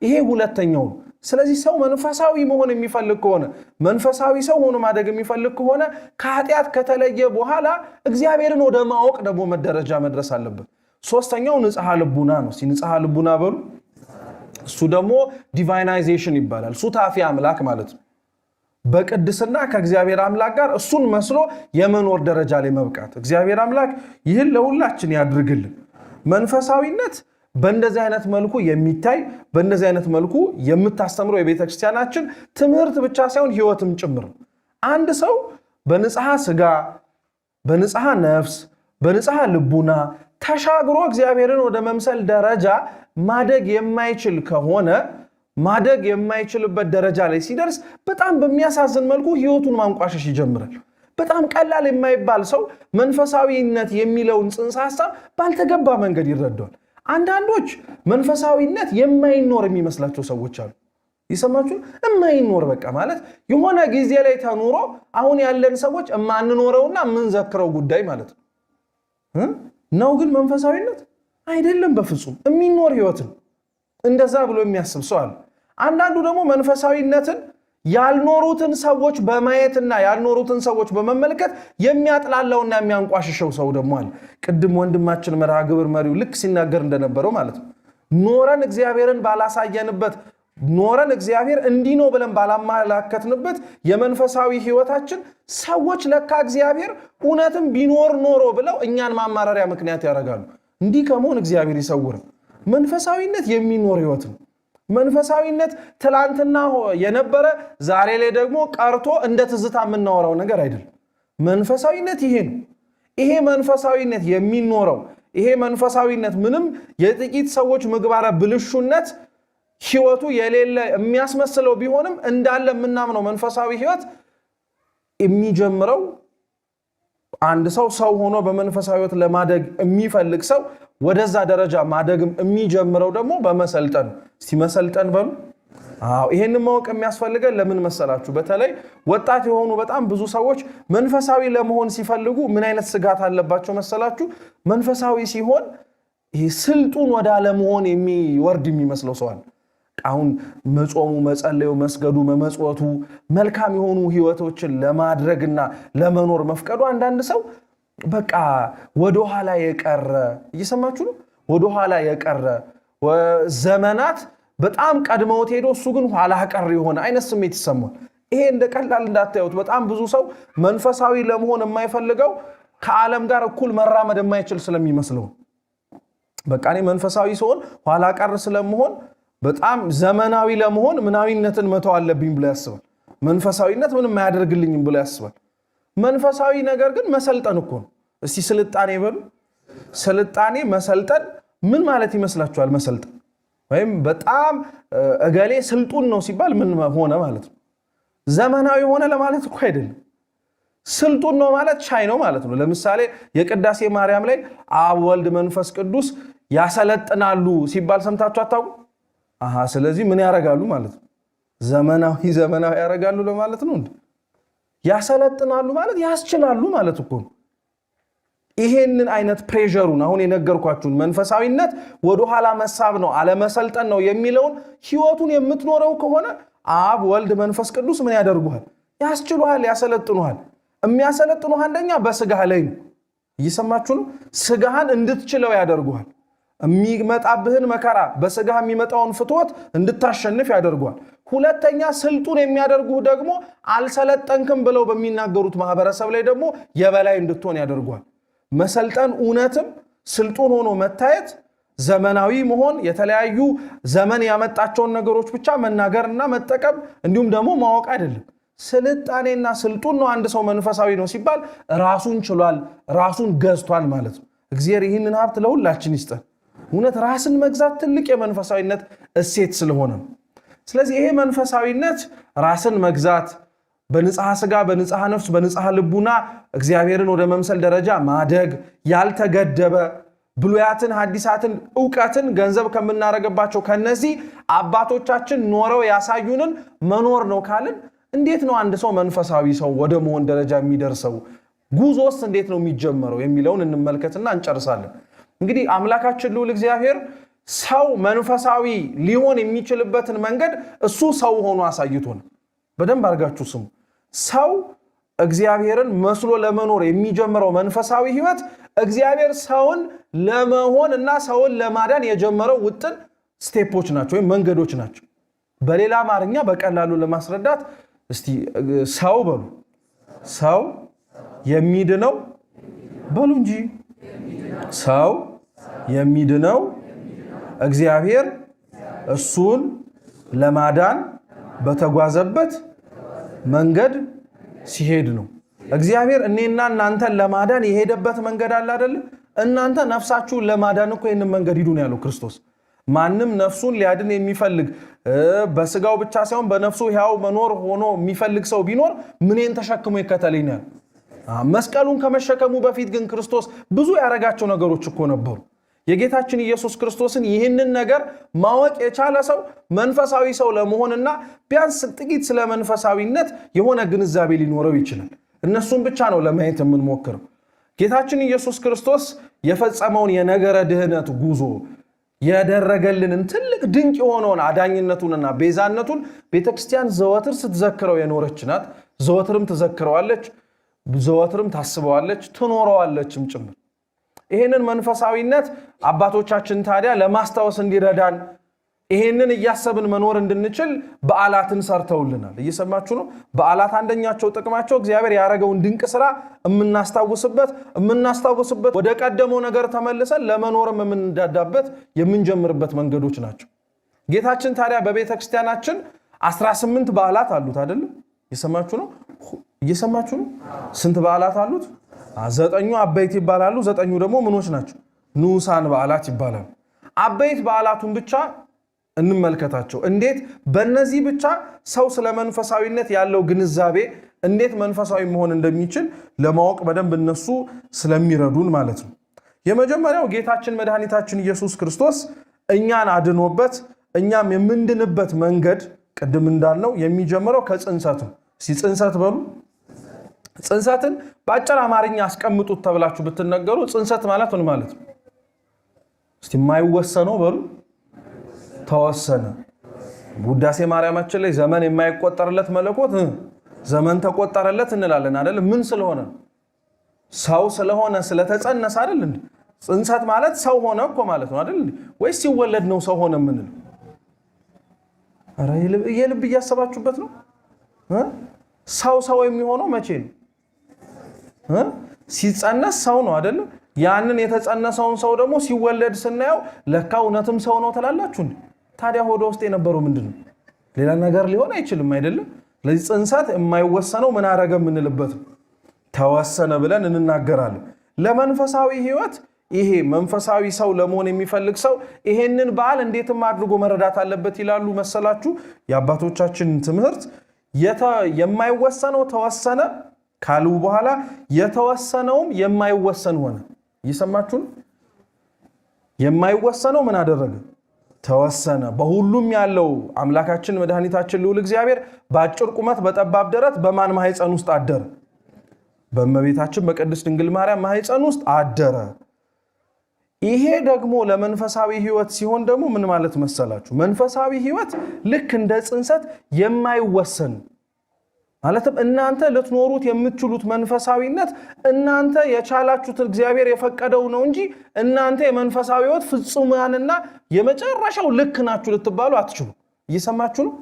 ይሄ ሁለተኛው ነው። ስለዚህ ሰው መንፈሳዊ መሆን የሚፈልግ ከሆነ መንፈሳዊ ሰው ሆኖ ማደግ የሚፈልግ ከሆነ ከኃጢአት ከተለየ በኋላ እግዚአብሔርን ወደ ማወቅ ደግሞ መደረጃ መድረስ አለበት። ሶስተኛው ንጽሐ ልቡና ነው። ንጽሐ ልቡና በሉ። እሱ ደግሞ ዲቫይናይዜሽን ይባላል። ሱታፊ አምላክ ማለት ነው። በቅድስና ከእግዚአብሔር አምላክ ጋር እሱን መስሎ የመኖር ደረጃ ላይ መብቃት። እግዚአብሔር አምላክ ይህን ለሁላችን ያድርግልን። መንፈሳዊነት በእንደዚህ አይነት መልኩ የሚታይ በእንደዚህ አይነት መልኩ የምታስተምረው የቤተ ክርስቲያናችን ትምህርት ብቻ ሳይሆን ሕይወትም ጭምር። አንድ ሰው በንጽሐ ስጋ፣ በንጽሐ ነፍስ፣ በንጽሐ ልቡና ተሻግሮ እግዚአብሔርን ወደ መምሰል ደረጃ ማደግ የማይችል ከሆነ ማደግ የማይችልበት ደረጃ ላይ ሲደርስ በጣም በሚያሳዝን መልኩ ሕይወቱን ማንቋሸሽ ይጀምራል። በጣም ቀላል የማይባል ሰው መንፈሳዊነት የሚለውን ጽንሰ ሐሳብ ባልተገባ መንገድ ይረዳዋል። አንዳንዶች መንፈሳዊነት የማይኖር የሚመስላቸው ሰዎች አሉ። ይሰማችሁ? የማይኖር በቃ ማለት የሆነ ጊዜ ላይ ተኑሮ አሁን ያለን ሰዎች የማንኖረውና የምንዘክረው ጉዳይ ማለት ነው። ግን መንፈሳዊነት አይደለም፣ በፍጹም የሚኖር ህይወት ነው። እንደዛ ብሎ የሚያስብ ሰው አለ። አንዳንዱ ደግሞ መንፈሳዊነትን ያልኖሩትን ሰዎች በማየትና ያልኖሩትን ሰዎች በመመልከት የሚያጥላላውና የሚያንቋሽሸው ሰው ደግሞ አለ። ቅድም ወንድማችን መርሃ ግብር መሪው ልክ ሲናገር እንደነበረው ማለት ነው። ኖረን እግዚአብሔርን ባላሳየንበት፣ ኖረን እግዚአብሔር እንዲህ ነው ብለን ባላመላከትንበት የመንፈሳዊ ህይወታችን ሰዎች ለካ እግዚአብሔር እውነትም ቢኖር ኖሮ ብለው እኛን ማማረሪያ ምክንያት ያደርጋሉ። እንዲህ ከመሆን እግዚአብሔር ይሰውር። መንፈሳዊነት የሚኖር ህይወት ነው። መንፈሳዊነት ትላንትና የነበረ ዛሬ ላይ ደግሞ ቀርቶ እንደ ትዝታ የምናወራው ነገር አይደለም። መንፈሳዊነት ይሄ ነው። ይሄ መንፈሳዊነት የሚኖረው ይሄ መንፈሳዊነት ምንም የጥቂት ሰዎች ምግባረ ብልሹነት ህይወቱ የሌለ የሚያስመስለው ቢሆንም እንዳለ የምናምነው መንፈሳዊ ህይወት የሚጀምረው አንድ ሰው ሆኖ በመንፈሳዊ ህይወት ለማደግ የሚፈልግ ሰው ወደዛ ደረጃ ማደግም የሚጀምረው ደግሞ በመሰልጠን እስቲ መሰልጠን በሉ። ይሄንን ማወቅ የሚያስፈልገን ለምን መሰላችሁ? በተለይ ወጣት የሆኑ በጣም ብዙ ሰዎች መንፈሳዊ ለመሆን ሲፈልጉ ምን አይነት ስጋት አለባቸው መሰላችሁ? መንፈሳዊ ሲሆን ይሄ ስልጡን ወደ አለመሆን የሚወርድ የሚመስለው ሰው አለ። አሁን መጾሙ፣ መጸለዩ፣ መስገዱ፣ መመጽወቱ መልካም የሆኑ ህይወቶችን ለማድረግና ለመኖር መፍቀዱ አንዳንድ ሰው በቃ ወደ ኋላ የቀረ እየሰማችሁ ነው። ወደ ኋላ የቀረ ዘመናት በጣም ቀድመውት ሄዶ እሱ ግን ኋላ ቀር የሆነ አይነት ስሜት ይሰማል። ይሄ እንደ ቀላል እንዳታዩት። በጣም ብዙ ሰው መንፈሳዊ ለመሆን የማይፈልገው ከዓለም ጋር እኩል መራመድ የማይችል ስለሚመስለው በቃ እኔ መንፈሳዊ ሲሆን ኋላ ቀር ስለመሆን በጣም ዘመናዊ ለመሆን ምናዊነትን መተው አለብኝ ብሎ ያስባል። መንፈሳዊነት ምንም ማያደርግልኝም ብሎ ያስባል። መንፈሳዊ ነገር ግን መሰልጠን እኮ ነው። እስቲ ስልጣኔ በሉ። ስልጣኔ መሰልጠን ምን ማለት ይመስላችኋል? መሰልጠን ወይም በጣም እገሌ ስልጡን ነው ሲባል ምን ሆነ ማለት ነው? ዘመናዊ ሆነ ለማለት እኮ አይደለም። ስልጡን ነው ማለት ቻይ ነው ማለት ነው። ለምሳሌ የቅዳሴ ማርያም ላይ አብ ወልድ መንፈስ ቅዱስ ያሰለጥናሉ ሲባል ሰምታችሁ አታውቁ? ስለዚህ ምን ያረጋሉ ማለት ነው? ዘመናዊ ያረጋሉ ለማለት ነው እንዴ? ያሰለጥናሉ ማለት ያስችላሉ ማለት እኮ ነው። ይሄንን አይነት ፕሬሸሩን አሁን የነገርኳችሁን መንፈሳዊነት ወደ ኋላ መሳብ ነው አለመሰልጠን ነው የሚለውን ህይወቱን የምትኖረው ከሆነ አብ ወልድ መንፈስ ቅዱስ ምን ያደርጉሃል? ያስችሉሃል፣ ያሰለጥኑሃል። የሚያሰለጥኑህ አንደኛ በስጋህ ላይ ነው። እየሰማችሁ ነው? ስጋህን እንድትችለው ያደርጉሃል። የሚመጣብህን መከራ በስጋህ የሚመጣውን ፍትወት እንድታሸንፍ ያደርጉሃል። ሁለተኛ ስልጡን የሚያደርጉህ ደግሞ አልሰለጠንክም ብለው በሚናገሩት ማህበረሰብ ላይ ደግሞ የበላይ እንድትሆን ያደርጉሃል። መሰልጠን እውነትም ስልጡን ሆኖ መታየት፣ ዘመናዊ መሆን፣ የተለያዩ ዘመን ያመጣቸውን ነገሮች ብቻ መናገርና መጠቀም እንዲሁም ደግሞ ማወቅ አይደለም። ስልጣኔና ስልጡን ነው አንድ ሰው መንፈሳዊ ነው ሲባል ራሱን ችሏል፣ ራሱን ገዝቷል ማለት ነው። እግዚአብሔር ይህንን ሀብት ለሁላችን ይስጠን። እውነት ራስን መግዛት ትልቅ የመንፈሳዊነት እሴት ስለሆነ ነው። ስለዚህ ይሄ መንፈሳዊነት ራስን መግዛት፣ በንጽሐ ስጋ፣ በንጽሐ ነፍስ፣ በንጽሐ ልቡና እግዚአብሔርን ወደ መምሰል ደረጃ ማደግ፣ ያልተገደበ ብሉያትን ሐዲሳትን ዕውቀትን ገንዘብ ከምናረጋባቸው ከነዚህ አባቶቻችን ኖረው ያሳዩንን መኖር ነው ካልን እንዴት ነው አንድ ሰው መንፈሳዊ ሰው ወደ መሆን ደረጃ የሚደርሰው? ጉዞስ እንዴት ነው የሚጀመረው የሚለውን እንመልከትና እንጨርሳለን። እንግዲህ አምላካችን ልዑል እግዚአብሔር ሰው መንፈሳዊ ሊሆን የሚችልበትን መንገድ እሱ ሰው ሆኖ አሳይቶን። በደንብ አድርጋችሁ ስሙ። ሰው እግዚአብሔርን መስሎ ለመኖር የሚጀምረው መንፈሳዊ ህይወት እግዚአብሔር ሰውን ለመሆን እና ሰውን ለማዳን የጀመረው ውጥን ስቴፖች ናቸው ወይም መንገዶች ናቸው። በሌላ አማርኛ በቀላሉ ለማስረዳት እስቲ ሰው በሉ። ሰው የሚድነው በሉ እንጂ ሰው የሚድነው እግዚአብሔር እሱን ለማዳን በተጓዘበት መንገድ ሲሄድ ነው። እግዚአብሔር እኔና እናንተን ለማዳን የሄደበት መንገድ አለ አይደል? እናንተ ነፍሳችሁን ለማዳን እኮ ይሄንን መንገድ ሂዱ ነው ያለው ክርስቶስ። ማንም ነፍሱን ሊያድን የሚፈልግ በስጋው ብቻ ሳይሆን በነፍሱ ሕያው መኖር ሆኖ የሚፈልግ ሰው ቢኖር ምንን ተሸክሞ ይከተለኝ ነው። መስቀሉን ከመሸከሙ በፊት ግን ክርስቶስ ብዙ ያረጋቸው ነገሮች እኮ ነበሩ። የጌታችን ኢየሱስ ክርስቶስን ይህንን ነገር ማወቅ የቻለ ሰው መንፈሳዊ ሰው ለመሆንና ቢያንስ ጥቂት ስለ መንፈሳዊነት የሆነ ግንዛቤ ሊኖረው ይችላል። እነሱን ብቻ ነው ለማየት የምንሞክረው። ጌታችን ኢየሱስ ክርስቶስ የፈጸመውን የነገረ ድህነት ጉዞ ያደረገልንን ትልቅ ድንቅ የሆነውን አዳኝነቱንና ቤዛነቱን ቤተክርስቲያን ዘወትር ስትዘክረው የኖረች ናት። ዘወትርም ትዘክረዋለች፣ ዘወትርም ታስበዋለች፣ ትኖረዋለችም ጭምር። ይሄንን መንፈሳዊነት አባቶቻችን ታዲያ ለማስታወስ እንዲረዳን ይሄንን እያሰብን መኖር እንድንችል በዓላትን ሰርተውልናል። እየሰማችሁ ነው። በዓላት አንደኛቸው ጥቅማቸው እግዚአብሔር ያረገውን ድንቅ ስራ የምናስታውስበት ወደ ቀደመው ነገር ተመልሰን ለመኖርም የምንዳዳበት የምንጀምርበት መንገዶች ናቸው። ጌታችን ታዲያ በቤተ ክርስቲያናችን 18 በዓላት አሉት አይደል? እየሰማችሁ ነው። ስንት በዓላት አሉት? 9 አበይት ይባላሉ። 9 ደግሞ ምኖች ናቸው? ንዑሳን በዓላት ይባላል። አበይት በዓላቱን ብቻ እንመልከታቸው። እንዴት በእነዚህ ብቻ ሰው ስለ መንፈሳዊነት ያለው ግንዛቤ እንዴት መንፈሳዊ መሆን እንደሚችል ለማወቅ በደንብ እነሱ ስለሚረዱን ማለት ነው። የመጀመሪያው ጌታችን መድኃኒታችን ኢየሱስ ክርስቶስ እኛን አድኖበት እኛም የምንድንበት መንገድ ቅድም እንዳልነው የሚጀምረው ከጽንሰት ነው። ጽንሰት በሉ። ጽንሰትን በአጭር አማርኛ አስቀምጡት ተብላችሁ ብትነገሩ ጽንሰት ማለት ምን ማለት ነው? እስቲ የማይወሰነው በሉ። ተወሰነ። ውዳሴ ማርያማችን ላይ ዘመን የማይቆጠርለት መለኮት ዘመን ተቆጠረለት እንላለን አይደል? ምን ስለሆነ? ሰው ስለሆነ ስለተጸነሰ አይደል እንዴ? ጽንሰት ማለት ሰው ሆነ እኮ ማለት ነው አይደል? ወይስ ሲወለድ ነው ሰው ሆነ የምንለው? አረ የልብ እያሰባችሁበት ነው? ሰው የሚሆነው መቼ ነው? ሲጸነስ ሰው ነው አይደል? ያንን የተጸነሰውን ሰው ደግሞ ሲወለድ ስናየው ለካ እውነትም ሰው ነው ትላላችሁ እንዴ? ታዲያ ሆዶ ውስጥ የነበረው ምንድነው? ሌላ ነገር ሊሆን አይችልም አይደለም? ለዚህ ጽንሰት የማይወሰነው ምን አረገ የምንልበት ተወሰነ ብለን እንናገራለን። ለመንፈሳዊ ህይወት ይሄ መንፈሳዊ ሰው ለመሆን የሚፈልግ ሰው ይሄንን በዓል እንዴትም አድርጎ መረዳት አለበት ይላሉ መሰላችሁ የአባቶቻችን ትምህርት። የማይወሰነው ተወሰነ ካሉ በኋላ የተወሰነውም የማይወሰን ሆነ። እየሰማችሁ የማይወሰነው ምን አደረገ? ተወሰነ። በሁሉም ያለው አምላካችን መድኃኒታችን ልዑል እግዚአብሔር በአጭር ቁመት በጠባብ ደረት በማን ማህፀን ውስጥ አደረ? በእመቤታችን በቅድስት ድንግል ማርያም ማህፀን ውስጥ አደረ። ይሄ ደግሞ ለመንፈሳዊ ህይወት ሲሆን ደግሞ ምን ማለት መሰላችሁ? መንፈሳዊ ህይወት ልክ እንደ ጽንሰት የማይወሰን ማለትም እናንተ ልትኖሩት የምትችሉት መንፈሳዊነት እናንተ የቻላችሁት እግዚአብሔር የፈቀደው ነው እንጂ እናንተ የመንፈሳዊ ህይወት ፍጹማንና የመጨረሻው ልክ ናችሁ ልትባሉ አትችሉ። እየሰማችሁ ነው?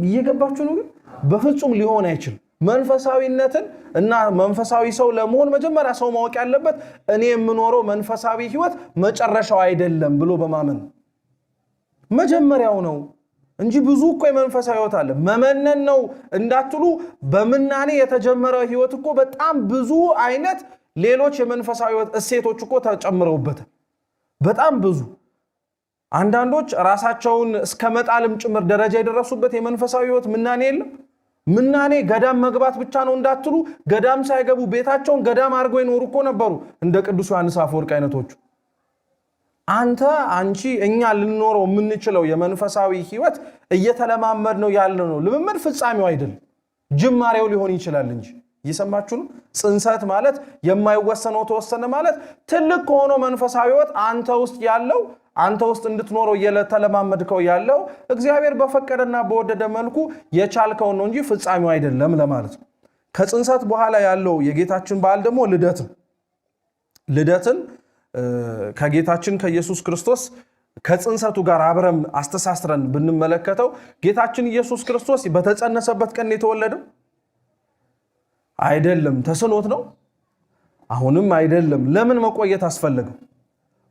እየገባችሁ ነው? ግን በፍጹም ሊሆን አይችልም። መንፈሳዊነትን እና መንፈሳዊ ሰው ለመሆን መጀመሪያ ሰው ማወቅ ያለበት እኔ የምኖረው መንፈሳዊ ህይወት መጨረሻው አይደለም ብሎ በማመን መጀመሪያው ነው እንጂ ብዙ እኮ የመንፈሳዊ ህይወት አለ። መመነን ነው እንዳትሉ በምናኔ የተጀመረ ህይወት እኮ በጣም ብዙ አይነት ሌሎች የመንፈሳዊ ህይወት እሴቶች እኮ ተጨምረውበታል። በጣም ብዙ አንዳንዶች ራሳቸውን እስከ መጣልም ጭምር ደረጃ የደረሱበት የመንፈሳዊ ህይወት ምናኔ የለም። ምናኔ ገዳም መግባት ብቻ ነው እንዳትሉ ገዳም ሳይገቡ ቤታቸውን ገዳም አድርገው ይኖሩ እኮ ነበሩ እንደ ቅዱስ ዮሐንስ አፈወርቅ አይነቶቹ። አንቺ እኛ ልንኖረው የምንችለው የመንፈሳዊ ህይወት እየተለማመድ ነው ያለው ነው። ልምምድ ፍጻሜው አይደለም፣ ጅማሬው ሊሆን ይችላል እንጂ። እየሰማችሁ ነው? ጽንሰት ማለት የማይወሰነው ተወሰነ ማለት ትልቅ ከሆነው መንፈሳዊ ህይወት አንተ ውስጥ እንድትኖረው እየተለማመድከው ያለው እግዚአብሔር በፈቀደና በወደደ መልኩ የቻልከው ነው እንጂ ፍጻሜው አይደለም ለማለት ነው። ከጽንሰት በኋላ ያለው የጌታችን በዓል ደግሞ ልደትን ከጌታችን ከኢየሱስ ክርስቶስ ከጽንሰቱ ጋር አብረን አስተሳስረን ብንመለከተው ጌታችን ኢየሱስ ክርስቶስ በተጸነሰበት ቀን የተወለደው አይደለም። ተስኖት ነው? አሁንም አይደለም። ለምን መቆየት አስፈለገው?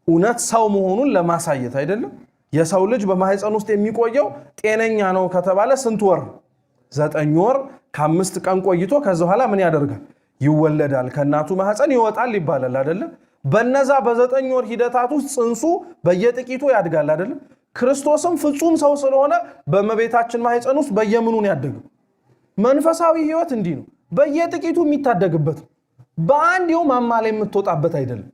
እውነት ሰው መሆኑን ለማሳየት አይደለም። የሰው ልጅ በማህፀን ውስጥ የሚቆየው ጤነኛ ነው ከተባለ ስንት ወር? 9 ወር ከ5 ቀን ቆይቶ ከዛ በኋላ ምን ያደርጋል? ይወለዳል፣ ከእናቱ ማህፀን ይወጣል ይባላል አይደለም? በነዛ በ9 ወር ሂደታት ውስጥ ጽንሱ በየጥቂቱ ያድጋል አይደለም? ክርስቶስም ፍጹም ሰው ስለሆነ በእመቤታችን ማህፀን ውስጥ በየምኑን ያደገው። መንፈሳዊ ህይወት እንዲህ ነው፣ በየጥቂቱ የሚታደግበት ነው። በአንዴው ማማ ላይ የምትወጣበት አይደለም።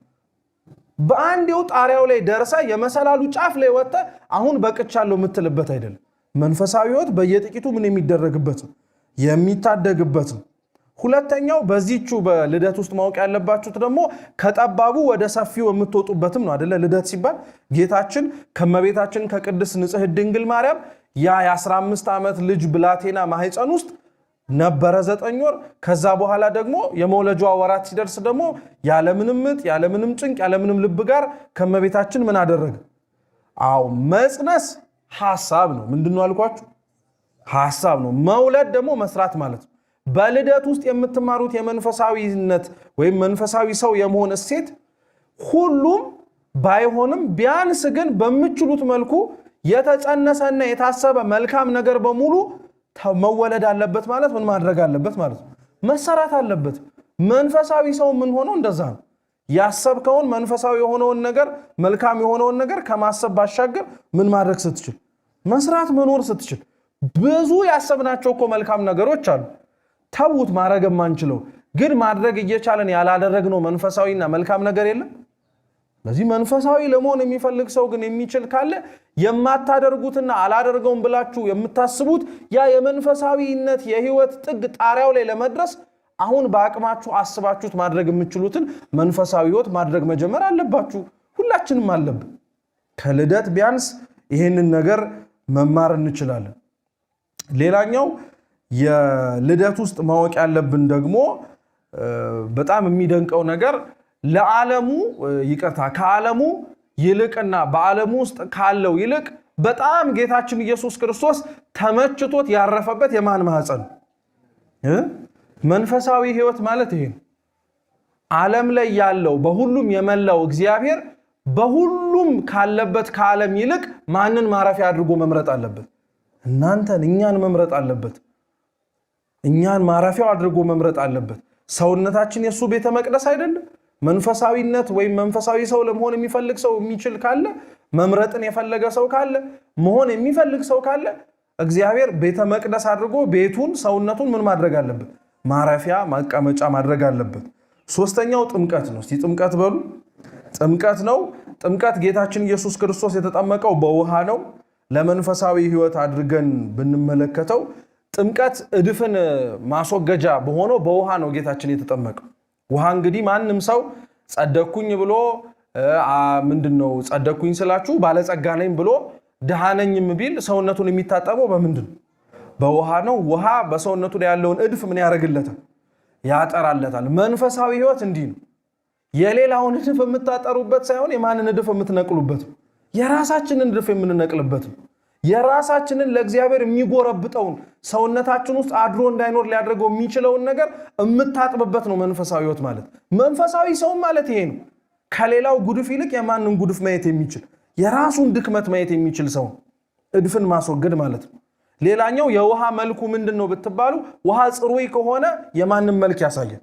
በአንዴው ጣሪያው ላይ ደርሰ የመሰላሉ ጫፍ ላይ ወጣ አሁን በቅቻለሁ የምትልበት አይደለም። መንፈሳዊ ህይወት በየጥቂቱ ምን የሚደረግበት ነው? የሚታደግበት ነው። ሁለተኛው በዚህቹ በልደት ውስጥ ማወቅ ያለባችሁት ደግሞ ከጠባቡ ወደ ሰፊው የምትወጡበትም ነው አይደለ? ልደት ሲባል ጌታችን ከእመቤታችን ከቅድስት ንጽሕት ድንግል ማርያም የ15 ዓመት ልጅ ብላቴና ማህፀን ውስጥ ነበረ 9 ወር። ከዛ በኋላ ደግሞ የመውለጃዋ ወራት ሲደርስ ደግሞ ያለምንም ምጥ ያለምንም ጭንቅ ያለምንም ልብ ጋር ከእመቤታችን ምን አደረገ? መጽነስ ሐሳብ ነው። ምንድነው አልኳችሁ? ሐሳብ ነው። መውለድ ደግሞ መስራት ማለት ነው። በልደት ውስጥ የምትማሩት የመንፈሳዊነት ወይም መንፈሳዊ ሰው የመሆን እሴት ሁሉም ባይሆንም ቢያንስ ግን በምትችሉት መልኩ የተጸነሰና የታሰበ መልካም ነገር በሙሉ መወለድ አለበት ማለት ምን ማድረግ አለበት ማለት ነው? መሰራት አለበት። መንፈሳዊ ሰው ምን ሆነው እንደዛ ነው። ያሰብከውን መንፈሳዊ የሆነውን ነገር መልካም የሆነውን ነገር ከማሰብ ባሻገር ምን ማድረግ ስትችል መስራት መኖር ስትችል ብዙ ያሰብናቸው እኮ መልካም ነገሮች አሉ ተውት ማድረግ ማንችለው ግን ማድረግ እየቻለን ያላደረግነው መንፈሳዊና መልካም ነገር የለም ለዚህ መንፈሳዊ ለመሆን የሚፈልግ ሰው ግን የሚችል ካለ የማታደርጉትና አላደርገውም ብላችሁ የምታስቡት ያ የመንፈሳዊነት የህይወት ጥግ ጣሪያው ላይ ለመድረስ አሁን በአቅማችሁ አስባችሁት ማድረግ የምትችሉትን መንፈሳዊ ህይወት ማድረግ መጀመር አለባችሁ ሁላችንም አለብን ከልደት ቢያንስ ይሄንን ነገር መማር እንችላለን ሌላኛው የልደት ውስጥ ማወቅ ያለብን ደግሞ በጣም የሚደንቀው ነገር ለዓለሙ ይቀርታ ከዓለሙ ይልቅና በዓለሙ ውስጥ ካለው ይልቅ በጣም ጌታችን ኢየሱስ ክርስቶስ ተመችቶት ያረፈበት የማን ማህፀን መንፈሳዊ ህይወት ማለት ይሄ ነው ዓለም ላይ ያለው በሁሉም የመላው እግዚአብሔር በሁሉም ካለበት ከዓለም ይልቅ ማንን ማረፊያ አድርጎ መምረጥ አለበት እናንተን እኛን መምረጥ አለበት እኛን ማረፊያው አድርጎ መምረጥ አለበት ሰውነታችን የሱ ቤተ መቅደስ አይደለም መንፈሳዊነት ወይ መንፈሳዊ ሰው ለመሆን የሚፈልግ ሰው የሚችል ካለ መምረጥን የፈለገ ሰው ካለ መሆን የሚፈልግ ሰው ካለ እግዚአብሔር ቤተ መቅደስ አድርጎ ቤቱን ሰውነቱን ምን ማድረግ አለበት ማረፊያ ማቀመጫ ማድረግ አለበት ሶስተኛው ጥምቀት ነው እስቲ ጥምቀት በሉ ጥምቀት ነው ጥምቀት ጌታችን ኢየሱስ ክርስቶስ የተጠመቀው በውሃ ነው ለመንፈሳዊ ህይወት አድርገን ብንመለከተው ጥምቀት እድፍን ማስወገጃ በሆነው በውሃ ነው ጌታችን የተጠመቀው ውሃ እንግዲህ ማንንም ሰው ጸደኩኝ ብሎ ምንድነው ጸደኩኝ ስላችሁ ባለጸጋ ነኝ ብሎ ደሃ ነኝም ቢል ሰውነቱን የሚታጠበው በምንድን በውሃ ነው ውሃ በሰውነቱ ላይ ያለውን እድፍ ምን ያደርግለታል ያጠራለታል መንፈሳዊ ህይወት እንዲህ ነው የሌላውን እድፍ የምታጠሩበት ሳይሆን የማንን እድፍ የምትነቅሉበት የራሳችንን እድፍ የምንነቅልበት የራሳችንን ለእግዚአብሔር የሚጎረብጠውን ሰውነታችን ውስጥ አድሮ እንዳይኖር ሊያደርገው የሚችለውን ነገር የምታጥብበት ነው መንፈሳዊ ህይወት ማለት መንፈሳዊ ሰው ማለት ይሄ ነው ከሌላው ጉድፍ ይልቅ የማንን ጉድፍ ማየት የሚችል የራሱን ድክመት ማየት የሚችል ሰው እድፍን ማስወገድ ማለት ነው ሌላኛው የውሃ መልኩ ምንድነው ብትባሉ ውሃ ጽሩይ ከሆነ የማንን መልክ ያሳያል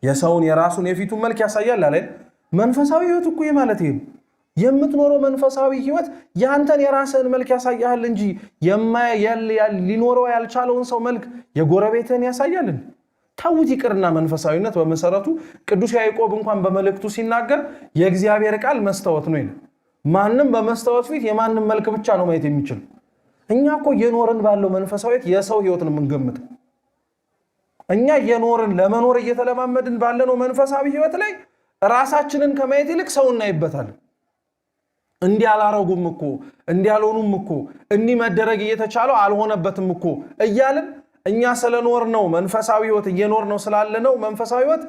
የሰውን የራሱን የፊቱን መልክ ያሳያል አይደል መንፈሳዊ ህይወት እኮ ማለት ይሄ ነው የምትኖረው መንፈሳዊ ህይወት ያንተን የራስህን መልክ ያሳያል እንጂ ሊኖረው ያልቻለውን ሰው መልክ የጎረቤትህን ያሳያል ታውት ይቅርና መንፈሳዊነት በመሰረቱ ቅዱስ ያዕቆብ እንኳን በመልእክቱ ሲናገር የእግዚአብሔር ቃል መስታወት ነው ይላል ማንንም በመስታወት ፊት የማንንም መልክ ብቻ ነው ማየት የሚችል እኛ እኮ የኖርን ባለው መንፈሳዊት የሰው ህይወትን ምንገምት እኛ የኖርን ለመኖር እየተለማመድን ባለነው መንፈሳዊ ህይወት ላይ ራሳችንን ከማየት ይልቅ ሰው እናይበታለን እንዲያላረጉም እኮ እንዲያልሆኑም እኮ እንዲ መደረግ እየተቻለው አልሆነበትም እኮ እያልን እኛ ስለኖር ነው መንፈሳዊ ህይወት እየኖር ነው ስላለነው መንፈሳዊ ህይወት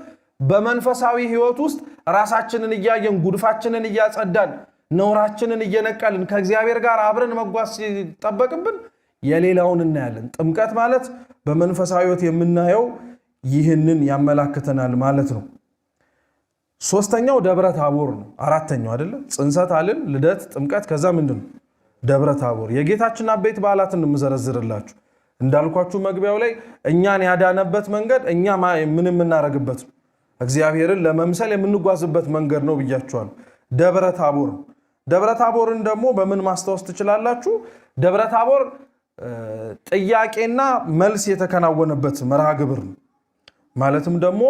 በመንፈሳዊ ህይወት ውስጥ ራሳችንን እያየን ጉድፋችንን እያጸዳን ነውራችንን እየነቀልን ከእግዚአብሔር ጋር አብረን መጓዝ ሲጠበቅብን የሌላውን እናያለን ጥምቀት ማለት በመንፈሳዊ ህይወት የምናየው ይህንን ያመላክተናል ማለት ነው ሶስተኛው ደብረ ታቦር ነው አራተኛው አይደለ ጽንሰት አልን ልደት ጥምቀት ከዛ ምንድነው ደብረ ታቦር የጌታችን አበይት በዓላትን እንዘረዝርላችሁ እንዳልኳችሁ መግቢያው ላይ እኛን ያዳነበት መንገድ እኛ ምንም እናረግበት እግዚአብሔርን ለመምሰል የምንጓዝበት መንገድ ነው ብያችኋል ደብረ ታቦር ደብረ ታቦርን ደግሞ በምን ማስተዋወስ ትችላላችሁ ደብረ ታቦር ጥያቄና መልስ የተከናወነበት መርሃ ግብር ነው ማለትም ደግሞ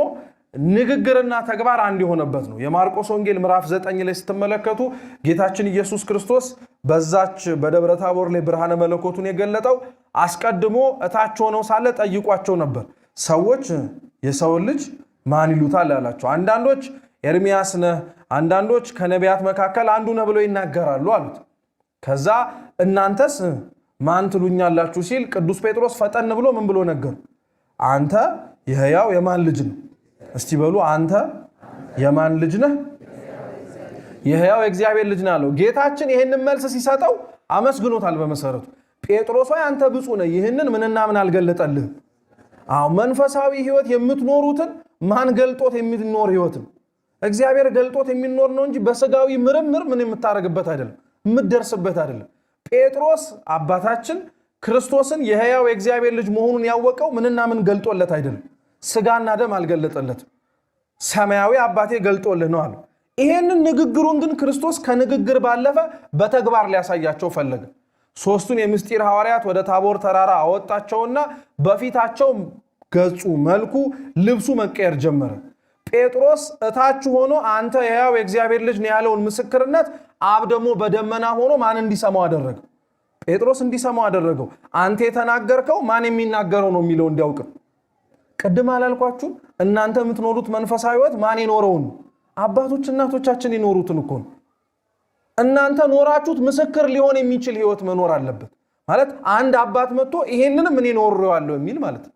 ንግግርና ተግባር አንድ የሆነበት ነው የማርቆስ ወንጌል ምዕራፍ 9 ላይ ስትመለከቱ ጌታችን ኢየሱስ ክርስቶስ በዛች በደብረ ታቦር ላይ ብርሃነ መለኮቱን የገለጠው አስቀድሞ እታች ሆነው ሳለ ጠይቋቸው ነበር ሰዎች የሰው ልጅ ማን ይሉታል አላቸው አንዳንዶች ኤርሚያስ ነህ አንዳንዶች ከነቢያት መካከል አንዱ ነው ብለው ይናገራሉ አሉት ከዛ እናንተስ ማን ትሉኛላችሁ ሲል ቅዱስ ጴጥሮስ ፈጠን ብሎ ምን ብሎ ነገር አንተ የሕያው የማን ልጅ ነው እስቲ በሉ አንተ የማን ልጅ ነህ የሕያው የእግዚአብሔር ልጅ ነህ አለው ጌታችን ይሄንን መልስ ሲሰጠው አመስግኖታል በመሰረቱ ጴጥሮስ ወይ አንተ ብፁዕ ነህ ይሄንን ምንና ምን አልገለጠልህ መንፈሳዊ ህይወት የምትኖሩትን ማን ገልጦት የሚኖር ህይወት እግዚአብሔር ገልጦት የሚኖር ነው እንጂ በስጋዊ ምርምር ምን የምታረግበት አይደለም የምትደርስበት አይደለም ጴጥሮስ አባታችን ክርስቶስን የሕያው የእግዚአብሔር ልጅ መሆኑን ያወቀው ምንና ምን ገልጦለት አይደለም ስጋና ደም አልገለጠለትም ሰማያዊ አባቴ ገልጦልህ ነው አለ። ይሄንን ንግግሩን ግን ክርስቶስ ከንግግር ባለፈ በተግባር ሊያሳያቸው ፈለገ። ሶስቱን የምስጢር ሐዋርያት ወደ ታቦር ተራራ አወጣቸውና በፊታቸው ገጹ፣ መልኩ፣ ልብሱ መቀየር ጀመረ። ጴጥሮስ እታች ሆኖ አንተ የሕያው የእግዚአብሔር ልጅ ነው ያለውን ምስክርነት አብ ደግሞ በደመና ሆኖ ማን እንዲሰማው አደረገው? ጴጥሮስ እንዲሰማው አደረገው። አንተ የተናገርከው ማን የሚናገረው ነው የሚለው እንዲያውቅ። ቅድም አላልኳችሁ? እናንተ የምትኖሩት መንፈሳዊ ሕይወት ማን ይኖረውን? አባቶች እናቶቻችን ይኖሩትን እኮ ነው። እናንተ ኖራችሁት ምስክር ሊሆን የሚችል ሕይወት መኖር አለበት ማለት አንድ አባት መጥቶ ይሄንንም እኔ ኖሬዋለሁ የሚል ማለት ነው።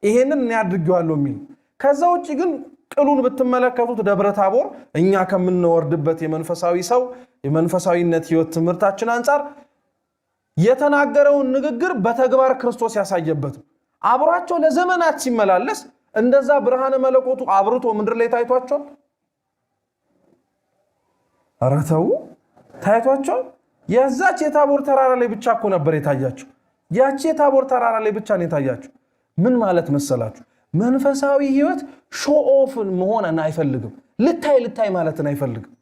ይሄንን እኔ አድርጌዋለሁ የሚል። ከዛ ውጪ ግን ቅሉን ብትመለከቱት ደብረ ታቦር እኛ ከምንወርድበት የመንፈሳዊ ሰው የመንፈሳዊነት ሕይወት ትምህርታችን አንጻር የተናገረውን ንግግር በተግባር ክርስቶስ ያሳየበት አብሯቸው ለዘመናት ሲመላለስ እንደዛ ብርሃነ መለኮቱ አብርቶ ምድር ላይ ታይቷቸው አራተው ታይቷቸው ያዛች የታቦር ተራራ ላይ ብቻ እኮ ነበር የታያቸው። ያቺ የታቦር ተራራ ላይ ብቻ ነው የታያቸው። ምን ማለት መሰላችሁ? መንፈሳዊ ሕይወት ሾኦፍን መሆንን አይፈልግም። ልታይ ማለትን አይፈልግም።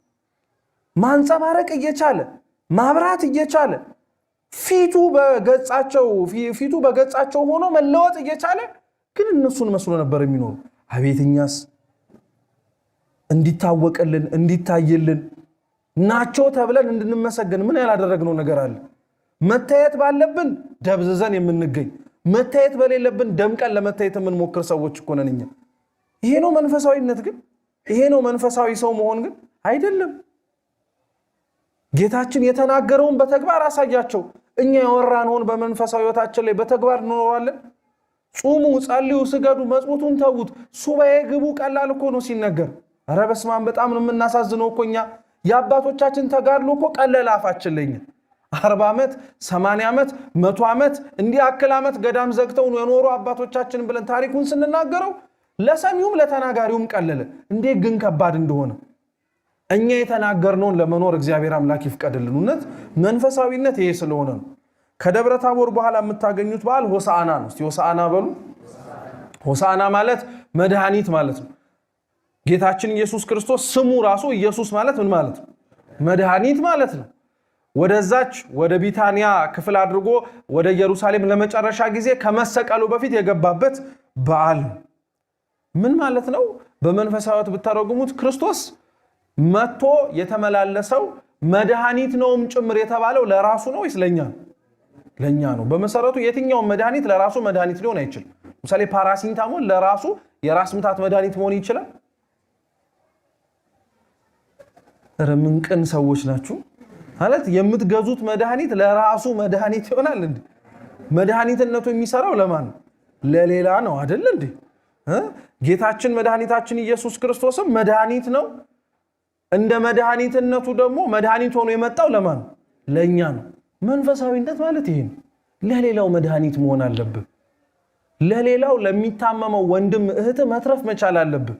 ማንጸባረቅ እየቻለ ማብራት እየቻለ ፊቱ በገጻቸው ሆኖ መለወጥ እየቻለ ግን እነሱን መስሎ ነበር የሚኖሩ። አቤትኛስ እንዲታወቅልን እንዲታይልን ናቸው ተብለን እንድንመሰገን ምን ያላደረግነው ነገር አለ? መታየት ባለብን ደብዝዘን የምንገኝ፣ መታየት በሌለብን ደምቀን ለመታየት የምንሞክር ሰዎች እኮ ነን እኛ። ይሄ ነው መንፈሳዊነት? ግን ይሄ ነው መንፈሳዊ ሰው መሆን? ግን አይደለም። ጌታችን የተናገረውን በተግባር አሳያቸው። እኛ ያወራነውን በመንፈሳዊ ሕይወታችን ላይ በተግባር እንኖራለን። ጹሙ፣ ጸልዩ፣ ስገዱ፣ መጽሙቱን ተዉት፣ ሱባኤ ግቡ ቀላል እኮ ነው ሲነገር። ኧረ በስመ አብ በጣም ነው የምናሳዝነው እኮ እኛ። የአባቶቻችን ተጋድሎ እኮ ቀለለ አፋችን ላይ 40 ዓመት 80 ዓመት 100 ዓመት እንዲህ አክል ዓመት ገዳም ዘግተው የኖሩ አባቶቻችን ብለን ታሪኩን ስንናገረው ለሰሚውም ለተናጋሪውም ቀለለ። እንዴት ግን ከባድ እንደሆነ እኛ የተናገርነውን ለመኖር እግዚአብሔር አምላክ ይፍቀድልን። እውነት መንፈሳዊነት ይሄ ስለሆነ ነው። ከደብረ ታቦር በኋላ የምታገኙት በዓል ሆሳዕና ነው። እስቲ ሆሳዕና በሉ። ሆሳዕና ማለት መድኃኒት ማለት ነው። ጌታችን ኢየሱስ ክርስቶስ ስሙ ራሱ ኢየሱስ ማለት ምን ማለት ነው? መድኃኒት ማለት ነው። ወደዛች ወደ ቢታንያ ክፍል አድርጎ ወደ ኢየሩሳሌም ለመጨረሻ ጊዜ ከመሰቀሉ በፊት የገባበት በዓል ምን ማለት ነው? በመንፈሳዊት ብታረጉሙት ክርስቶስ መጥቶ የተመላለሰው መድኃኒት ነውም ጭምር የተባለው ለራሱ ነው ወይስ ለኛ ነው? ለኛ ነው። በመሰረቱ የትኛውም መድኃኒት ለራሱ መድኃኒት ሊሆን አይችልም። ለምሳሌ ፓራሲታሞል ለራሱ የራስ ምታት መድኃኒት መሆን ይችላል? ምን ቅን ሰዎች ናችሁ ማለት የምትገዙት መድኃኒት ለራሱ መድኃኒት ይሆናል እንዴ? መድኃኒትነቱ የሚሰራው ለማን ነው? ለሌላ ነው አይደል እንዴ? ጌታችን መድኃኒታችን ኢየሱስ ክርስቶስም መድኃኒት ነው። እንደ መድኃኒትነቱ ደግሞ መድኃኒት ሆኖ የመጣው ለማን ነው? ለኛ ነው። መንፈሳዊነት ማለት ይሄ ነው። ለሌላው መድኃኒት መሆን አለብህ። ለሌላው ለሚታመመው ወንድም እህት መትረፍ መቻል አለብህ።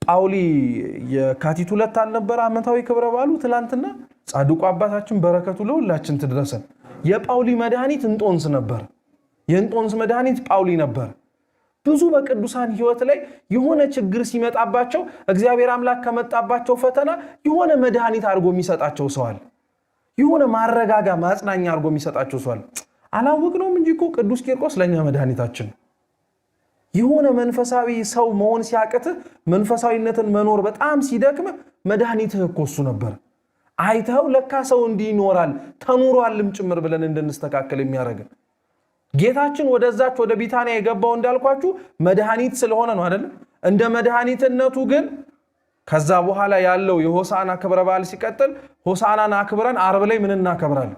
ጳውሊ የካቲት 2 አልነበረ ዓመታዊ ክብረ በዓሉ ትላንትና? ጻድቁ አባታችን በረከቱ ለሁላችን ትድረሰን። የጳውሊ መድኃኒት እንጦንስ ነበር። የእንጦንስ መድኃኒት ጳውሊ ነበር። ብዙ በቅዱሳን ሕይወት ላይ የሆነ ችግር ሲመጣባቸው እግዚአብሔር አምላክ ከመጣባቸው ፈተና የሆነ መድኃኒት አድርጎ የሚሰጣቸው ሰው አለ። የሆነ ማረጋጋ ማጽናኛ አድርጎ የሚሰጣቸው ሰው አለ። አላወቅነውም እንጂ እኮ ቅዱስ ቂርቆስ ለኛ መድኃኒታችን ነው። የሆነ መንፈሳዊ ሰው መሆን ሲያቅትህ መንፈሳዊነትን መኖር በጣም ሲደክም መድኃኒትህ እኮ እሱ ነበር። አይተው ለካ ሰው እንዲህ ይኖራል ተኑሯልም ጭምር ብለን እንድንስተካከል የሚያደርገን ጌታችን ወደዛች ወደ ቢታንያ የገባው እንዳልኳችሁ መድኃኒት ስለሆነ ነው አይደል? እንደ መድኃኒትነቱ ግን ከዛ በኋላ ያለው የሆሳዕና ክብረ በዓል ሲቀጥል ሆሳዕናን አክብረን ዓርብ ላይ ምን እናከብራለን?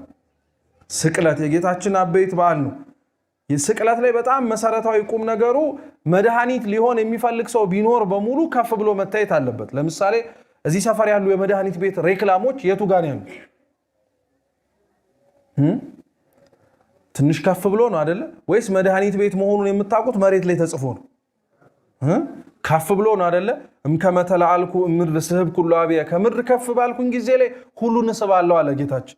ስቅለት የጌታችን አበይት በዓል ነው። የስቅለት ላይ በጣም መሰረታዊ ቁም ነገሩ መድኃኒት ሊሆን የሚፈልግ ሰው ቢኖር በሙሉ ከፍ ብሎ መታየት አለበት። ለምሳሌ እዚህ ሰፈር ያሉ የመድኃኒት ቤት ሬክላሞች የቱ ጋር ያሉ? ትንሽ ከፍ ብሎ ነው አይደለ? ወይስ መድኃኒት ቤት መሆኑን የምታውቁት መሬት ላይ ተጽፎ ነው? ከፍ ብሎ ነው አይደለ? እምከመተላልኩ ምድር ስህብ ኩሉ አብየ ከምድር ከፍ ባልኩኝ ጊዜ ላይ ሁሉን እስባለሁ አለ ጌታችን።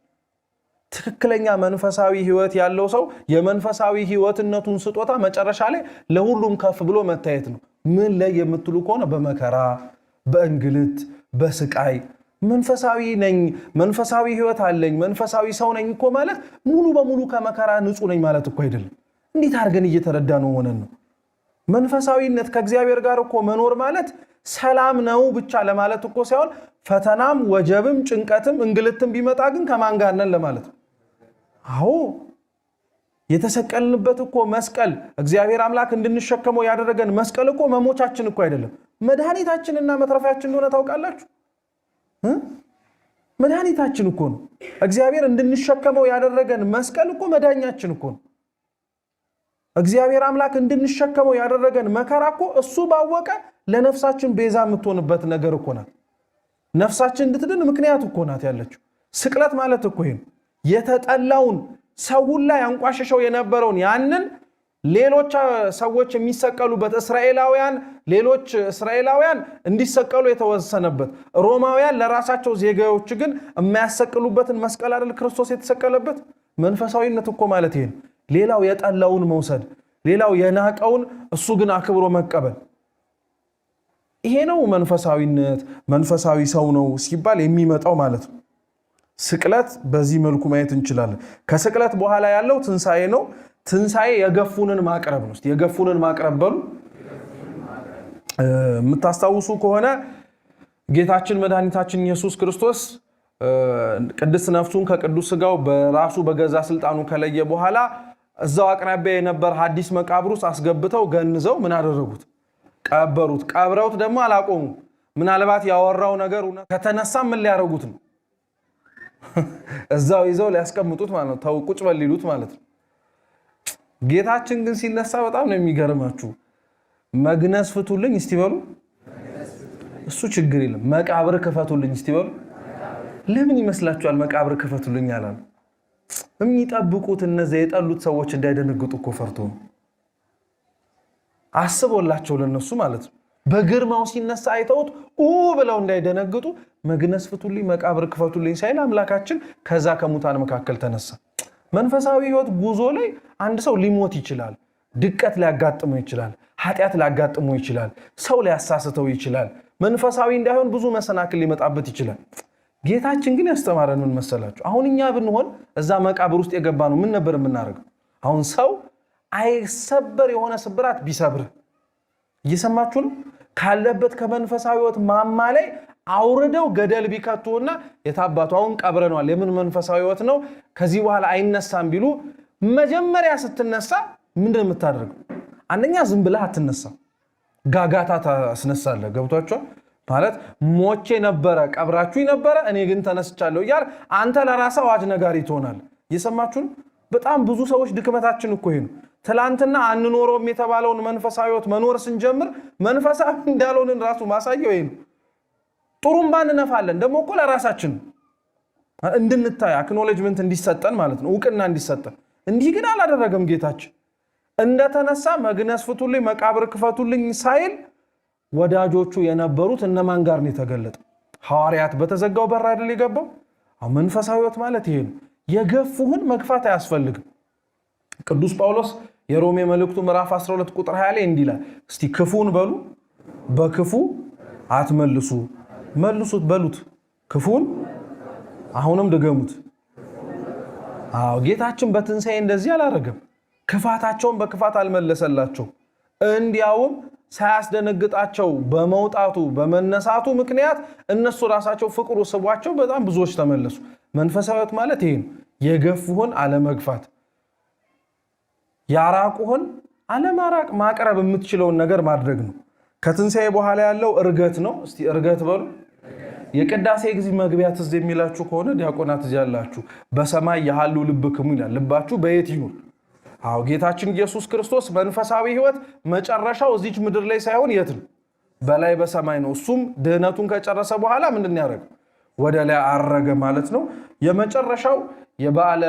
ትክክለኛ መንፈሳዊ ሕይወት ያለው ሰው የመንፈሳዊ ሕይወትነቱን ስጦታ መጨረሻ ላይ ለሁሉም ከፍ ብሎ መታየት ነው። ምን ላይ የምትሉ ከሆነ በመከራ በእንግልት በስቃይ መንፈሳዊ ነኝ መንፈሳዊ ህይወት አለኝ መንፈሳዊ ሰው ነኝ እኮ ማለት ሙሉ በሙሉ ከመከራ ንጹህ ነኝ ማለት እኮ አይደለም። እንዴት አድርገን እየተረዳ ነው ሆነን ነው? መንፈሳዊነት ከእግዚአብሔር ጋር እኮ መኖር ማለት ሰላም ነው ብቻ ለማለት እኮ ሳይሆን ፈተናም ወጀብም ጭንቀትም እንግልትም ቢመጣ ግን ከማን ጋር ነን ለማለት ነው። አዎ የተሰቀልንበት እኮ መስቀል እግዚአብሔር አምላክ እንድንሸከመው ያደረገን መስቀል እኮ መሞቻችን እኮ አይደለም መድኃኒታችንና መትረፊያችን እንደሆነ ታውቃላችሁ። መድኃኒታችን እኮ ነው። እግዚአብሔር እንድንሸከመው ያደረገን መስቀል እኮ መዳኛችን እኮ ነው። እግዚአብሔር አምላክ እንድንሸከመው ያደረገን መከራ እኮ እሱ ባወቀ ለነፍሳችን ቤዛ የምትሆንበት ነገር እኮ ናት። ነፍሳችን እንድትድን ምክንያት እኮ ናት ያለችው። ስቅለት ማለት እኮ ይሄ የተጠላውን ሰው ሁሉ ያንቋሸሸው የነበረውን ያንን ሌሎች ሰዎች የሚሰቀሉበት ሌሎች እስራኤላውያን እንዲሰቀሉ የተወሰነበት ሮማውያን ለራሳቸው ዜጋዎች ግን የማያሰቅሉበትን መስቀል አይደል ክርስቶስ የተሰቀለበት። መንፈሳዊነት እኮ ማለት ይሄ ነው። ሌላው የጠላውን መውሰድ፣ ሌላው የናቀውን እሱ ግን አክብሮ መቀበል። ይሄ ነው መንፈሳዊነት። መንፈሳዊ ሰው ነው ሲባል የሚመጣው ማለት ነው። ስቅለት በዚህ መልኩ ማየት እንችላለን። ከስቅለት በኋላ ያለው ትንሳኤ ነው። ትንሳኤ የገፉንን ማቅረብ ነው። የገፉንን ማቅረብ በሉ። የምታስታውሱ ከሆነ ጌታችን መድኃኒታችን ኢየሱስ ክርስቶስ ቅድስት ነፍሱን ከቅዱስ ሥጋው በራሱ በገዛ ስልጣኑ ከለየ በኋላ እዛው አቅራቢያ የነበር ሐዲስ መቃብር ውስጥ አስገብተው ገንዘው ምን አደረጉት? ቀበሩት። ቀብረውት ደግሞ አላቆሙ። ምናልባት ያወራው ነገር ከተነሳ ምን ሊያደርጉት ነው? እዛው ይዘው ሊያስቀምጡት ማለት ነው። ተው ቁጭ በል ሊሉት ማለት ነው። ጌታችን ግን ሲነሳ በጣም ነው የሚገርማችሁ። መግነዝ ፍቱልኝ እስቲ በሉ። እሱ ችግር የለም። መቃብር ክፈቱልኝ እስቲ በሉ። ለምን ይመስላችኋል መቃብር ክፈቱልኝ አላሉ? የሚጠብቁት እነዚያ የጠሉት ሰዎች እንዳይደነግጡ እኮ ፈርቶ ነው። አስቦላቸው ለነሱ ማለት ነው። በግርማው ሲነሳ አይተውት ብለው እንዳይደነግጡ መግነዝ ፍቱልኝ መቃብር ክፈቱልኝ ሳይል አምላካችን ከዛ ከሙታን መካከል ተነሳ። መንፈሳዊ ህይወት ጉዞ ላይ አንድ ሰው ሊሞት ይችላል። ድቀት ሊያጋጥመው ይችላል። ኃጢአት ሊያጋጥመው ይችላል። ሰው ሊያሳስተው ይችላል። መንፈሳዊ እንዳይሆን ብዙ መሰናክል ሊመጣበት ይችላል። ጌታችን ግን ያስተማረን ምን መሰላችሁ? አሁን እኛ ብንሆን እዛ መቃብር ውስጥ የገባ ነው ምን ነበር የምናደርገው? አሁን ሰው አይሰበር የሆነ ስብራት ቢሰብር እየሰማችሁ ነው። ካለበት ከመንፈሳዊ ህይወት ማማ ላይ አውርደው ገደል ቢከቱና የታባቱ አሁን ቀብረነዋል የምን መንፈሳዊ ህይወት ነው ከዚህ በኋላ አይነሳም ቢሉ መጀመሪያ ስትነሳ ምንድን ነው የምታደርገው? አንደኛ ዝም ብለህ አትነሳ፣ ጋጋታ ታስነሳለህ። ገብቷችሁ ማለት ሞቼ ነበረ ቀብራችሁ ነበረ እኔ ግን ተነስቻለሁ እያል አንተ ለራስህ አዋጅ ነጋሪ ትሆናለህ። እየሰማችሁ ነው። በጣም ብዙ ሰዎች ድክመታችን እኮ ይሄ ነው። ትላንትና አንኖረውም የተባለውን መንፈሳዊ ህይወት መኖር ስንጀምር መንፈሳዊ እንዳልሆንን ራሱ ማሳየው ይሄ ነው። ጥሩምባ እንነፋለን ደግሞ እኮ ለራሳችን እንድንታይ አክኖሌጅመንት እንዲሰጠን ማለት ነው፣ እውቅና እንዲሰጠን። እንዲህ ግን አላደረገም ጌታችን። እንደተነሳ መግነዝ ፍቱልኝ መቃብር ክፈቱልኝ ሳይል ወዳጆቹ የነበሩት እነማን ጋር ነው የተገለጠው? ሐዋርያት በተዘጋው በር አይደል የገባው? መንፈሳዊ ህይወት ማለት ይሄ ነው። የገፉህን መግፋት አያስፈልግም። ቅዱስ ጳውሎስ የሮሜ መልእክቱ ምዕራፍ 12 ቁጥር 20 ላይ እንዲህ ይላል፣ እስቲ ክፉን በሉ በክፉ አትመልሱ፣ መልሱት በሉት ክፉን አሁንም ድገሙት። ጌታችን በትንሣኤ እንደዚህ አላደረገም። ክፋታቸውን በክፋት አልመለሰላቸው። እንዲያውም ሳያስደነግጣቸው በመውጣቱ በመነሳቱ ምክንያት እነሱ ራሳቸው ፍቅሩ ስቧቸው በጣም ብዙዎች ተመለሱ። መንፈሳዊት ማለት ይሄ ነው። የገፉህን አለመግፋት፣ ያራቁህን አለማራቅ፣ ማቅረብ የምትችለውን ነገር ማድረግ ነው። ከትንሣኤ በኋላ ያለው እርገት ነው። እስቲ እርገት በሉ። የቅዳሴ ጊዜ መግቢያ ትዝ የሚላችሁ ከሆነ ዲያቆናት እዚህ ያላችሁ በሰማይ ያሉ ልብክሙ ይላል። ልባችሁ በየት ይኑር? ጌታችን ኢየሱስ ክርስቶስ መንፈሳዊ ህይወት መጨረሻው እዚች ምድር ላይ ሳይሆን የት ነው? በላይ በሰማይ ነው። እሱም ድህነቱን ከጨረሰ በኋላ ምንድን ያደረገው? ወደ ላይ አረገ ማለት ነው። የመጨረሻው የበዓለ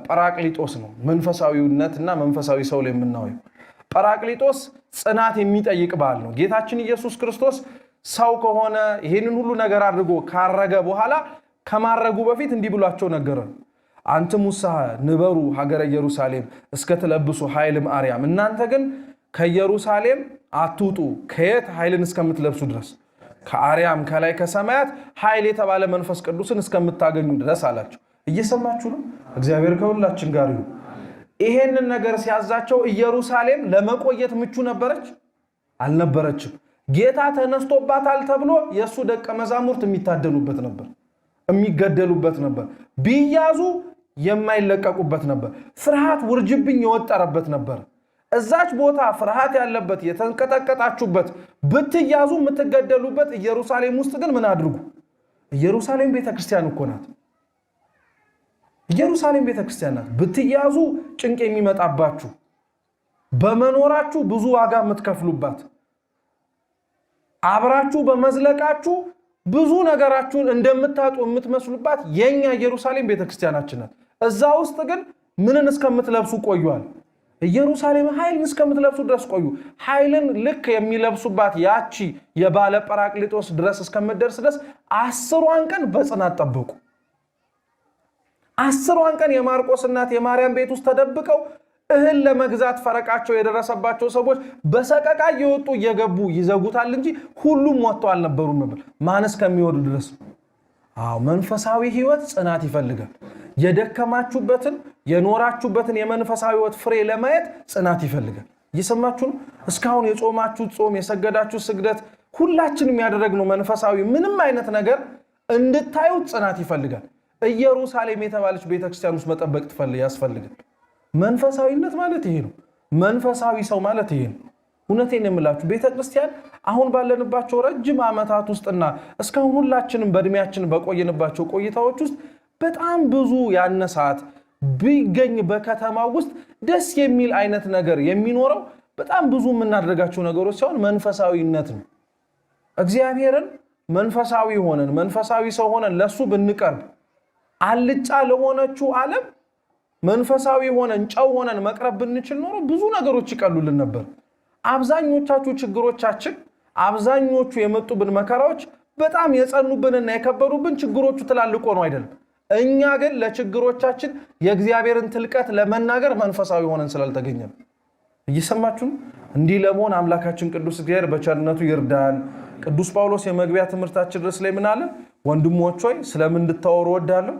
ጰራቅሊጦስ ነው። መንፈሳዊነትና መንፈሳዊ ሰው ላይ የምናየው ጰራቅሊጦስ ጽናት የሚጠይቅ በዓል ነው። ጌታችን ኢየሱስ ክርስቶስ ሰው ከሆነ ይሄንን ሁሉ ነገር አድርጎ ካረገ በኋላ ከማረጉ በፊት እንዲህ ብሏቸው ነገረን። አንትሙሳ ንበሩ ሀገረ ኢየሩሳሌም እስከ ትለብሱ ኃይልም አርያም። እናንተ ግን ከኢየሩሳሌም አትውጡ ከየት ኃይልን እስከምትለብሱ ድረስ ከአርያም ከላይ ከሰማያት ኃይል የተባለ መንፈስ ቅዱስን እስከምታገኙ ድረስ አላቸው። እየሰማችሁ ነው? እግዚአብሔር ከሁላችን ጋር ይሁን። ይሄንን ነገር ሲያዛቸው ኢየሩሳሌም ለመቆየት ምቹ ነበረች? አልነበረችም። ጌታ ተነስቶባታል ተብሎ የሱ ደቀ መዛሙርት የሚታደኑበት ነበር፣ የሚገደሉበት ነበር፣ ቢያዙ የማይለቀቁበት ነበር፣ ፍርሃት ውርጅብኝ የወጠረበት ነበር። እዛች ቦታ ፍርሃት ያለበት የተንቀጠቀጣችሁበት ብትያዙ የምትገደሉበት ኢየሩሳሌም ውስጥ ግን ምን አድርጉ? ኢየሩሳሌም ቤተክርስቲያን እኮ ናት። ኢየሩሳሌም ቤተክርስቲያን ናት። ብትያዙ ጭንቅ የሚመጣባችሁ በመኖራችሁ ብዙ ዋጋ የምትከፍሉባት አብራችሁ በመዝለቃችሁ ብዙ ነገራችሁን እንደምታጡ የምትመስሉባት የኛ ኢየሩሳሌም ቤተክርስቲያናችን ናት። እዛ ውስጥ ግን ምንን እስከምትለብሱ ቆዩዋል? ኢየሩሳሌም ኃይልን እስከምትለብሱ ድረስ ቆዩ። ኃይልን ልክ የሚለብሱባት ያቺ የባለ ጰራቅሊጦስ ድረስ እስከምትደርስ ድረስ 10ዋን ቀን በጽናት ጠበቁ። 10ዋን ቀን የማርቆስ እናት የማርያም ቤት ውስጥ ተደብቀው እህል ለመግዛት ፈረቃቸው የደረሰባቸው ሰዎች በሰቀቃ እየወጡ እየገቡ ይዘጉታል እንጂ ሁሉም ወጥተው አልነበሩም ነበር። ማን እስከሚወዱ ድረስ። መንፈሳዊ ህይወት ጽናት ይፈልጋል። የደከማችሁበትን የኖራችሁበትን የመንፈሳዊ ህይወት ፍሬ ለማየት ጽናት ይፈልጋል። እየሰማችሁ ነው? እስካሁን የጾማችሁ ጾም፣ የሰገዳችሁ ስግደት፣ ሁላችንም ያደረግነው መንፈሳዊ ምንም አይነት ነገር እንድታዩት ጽናት ይፈልጋል። ኢየሩሳሌም የተባለች ቤተክርስቲያን ውስጥ መጠበቅ ያስፈልጋል። መንፈሳዊነት ማለት ይሄ ነው። መንፈሳዊ ሰው ማለት ይሄ ነው። እውነቴን የምላችሁ ቤተክርስቲያን አሁን ባለንባቸው ረጅም ዓመታት ውስጥና እስካሁን ሁላችንም በእድሜያችን በቆየንባቸው ቆይታዎች ውስጥ በጣም ብዙ ያነሳት ቢገኝ በከተማው ውስጥ ደስ የሚል አይነት ነገር የሚኖረው በጣም ብዙ የምናደርጋቸው ነገሮች ሲሆን መንፈሳዊነት ነው። እግዚአብሔርን መንፈሳዊ ሆነን መንፈሳዊ ሰው ሆነን ለሱ ብንቀርብ አልጫ ለሆነችው ዓለም መንፈሳዊ ሆነን ጨው ሆነን መቅረብ ብንችል ኖሮ ብዙ ነገሮች ይቀሉልን ነበር። አብዛኞቻችሁ ችግሮቻችን፣ አብዛኞቹ የመጡብን መከራዎች በጣም የጸኑብንና የከበሩብን ችግሮቹ ትላልቆ ነው አይደለም። እኛ ግን ለችግሮቻችን የእግዚአብሔርን ትልቀት ለመናገር መንፈሳዊ ሆነን ስላልተገኘን። እየሰማችሁ እንዲህ ለመሆን አምላካችን ቅዱስ እግዚአብሔር በቸርነቱ ይርዳን። ቅዱስ ጳውሎስ የመግቢያ ትምህርታችን ርዕስ ላይ ምን አለ? ወንድሞች ሆይ ስለምን እንድታወሩ ወዳለሁ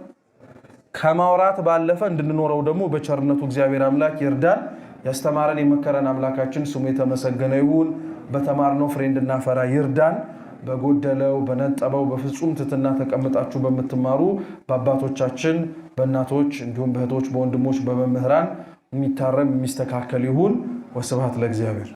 ከማውራት ባለፈ እንድንኖረው ደግሞ በቸርነቱ እግዚአብሔር አምላክ ይርዳን። ያስተማረን የመከረን አምላካችን ስሙ የተመሰገነ ይሁን። በተማርነው ፍሬ እንድናፈራ ይርዳን። በጎደለው በነጠበው በፍጹም ትሕትና ተቀምጣችሁ በምትማሩ በአባቶቻችን በእናቶች እንዲሁም በእህቶች በወንድሞች በመምህራን የሚታረም የሚስተካከል ይሁን። ወስብሐት ለእግዚአብሔር።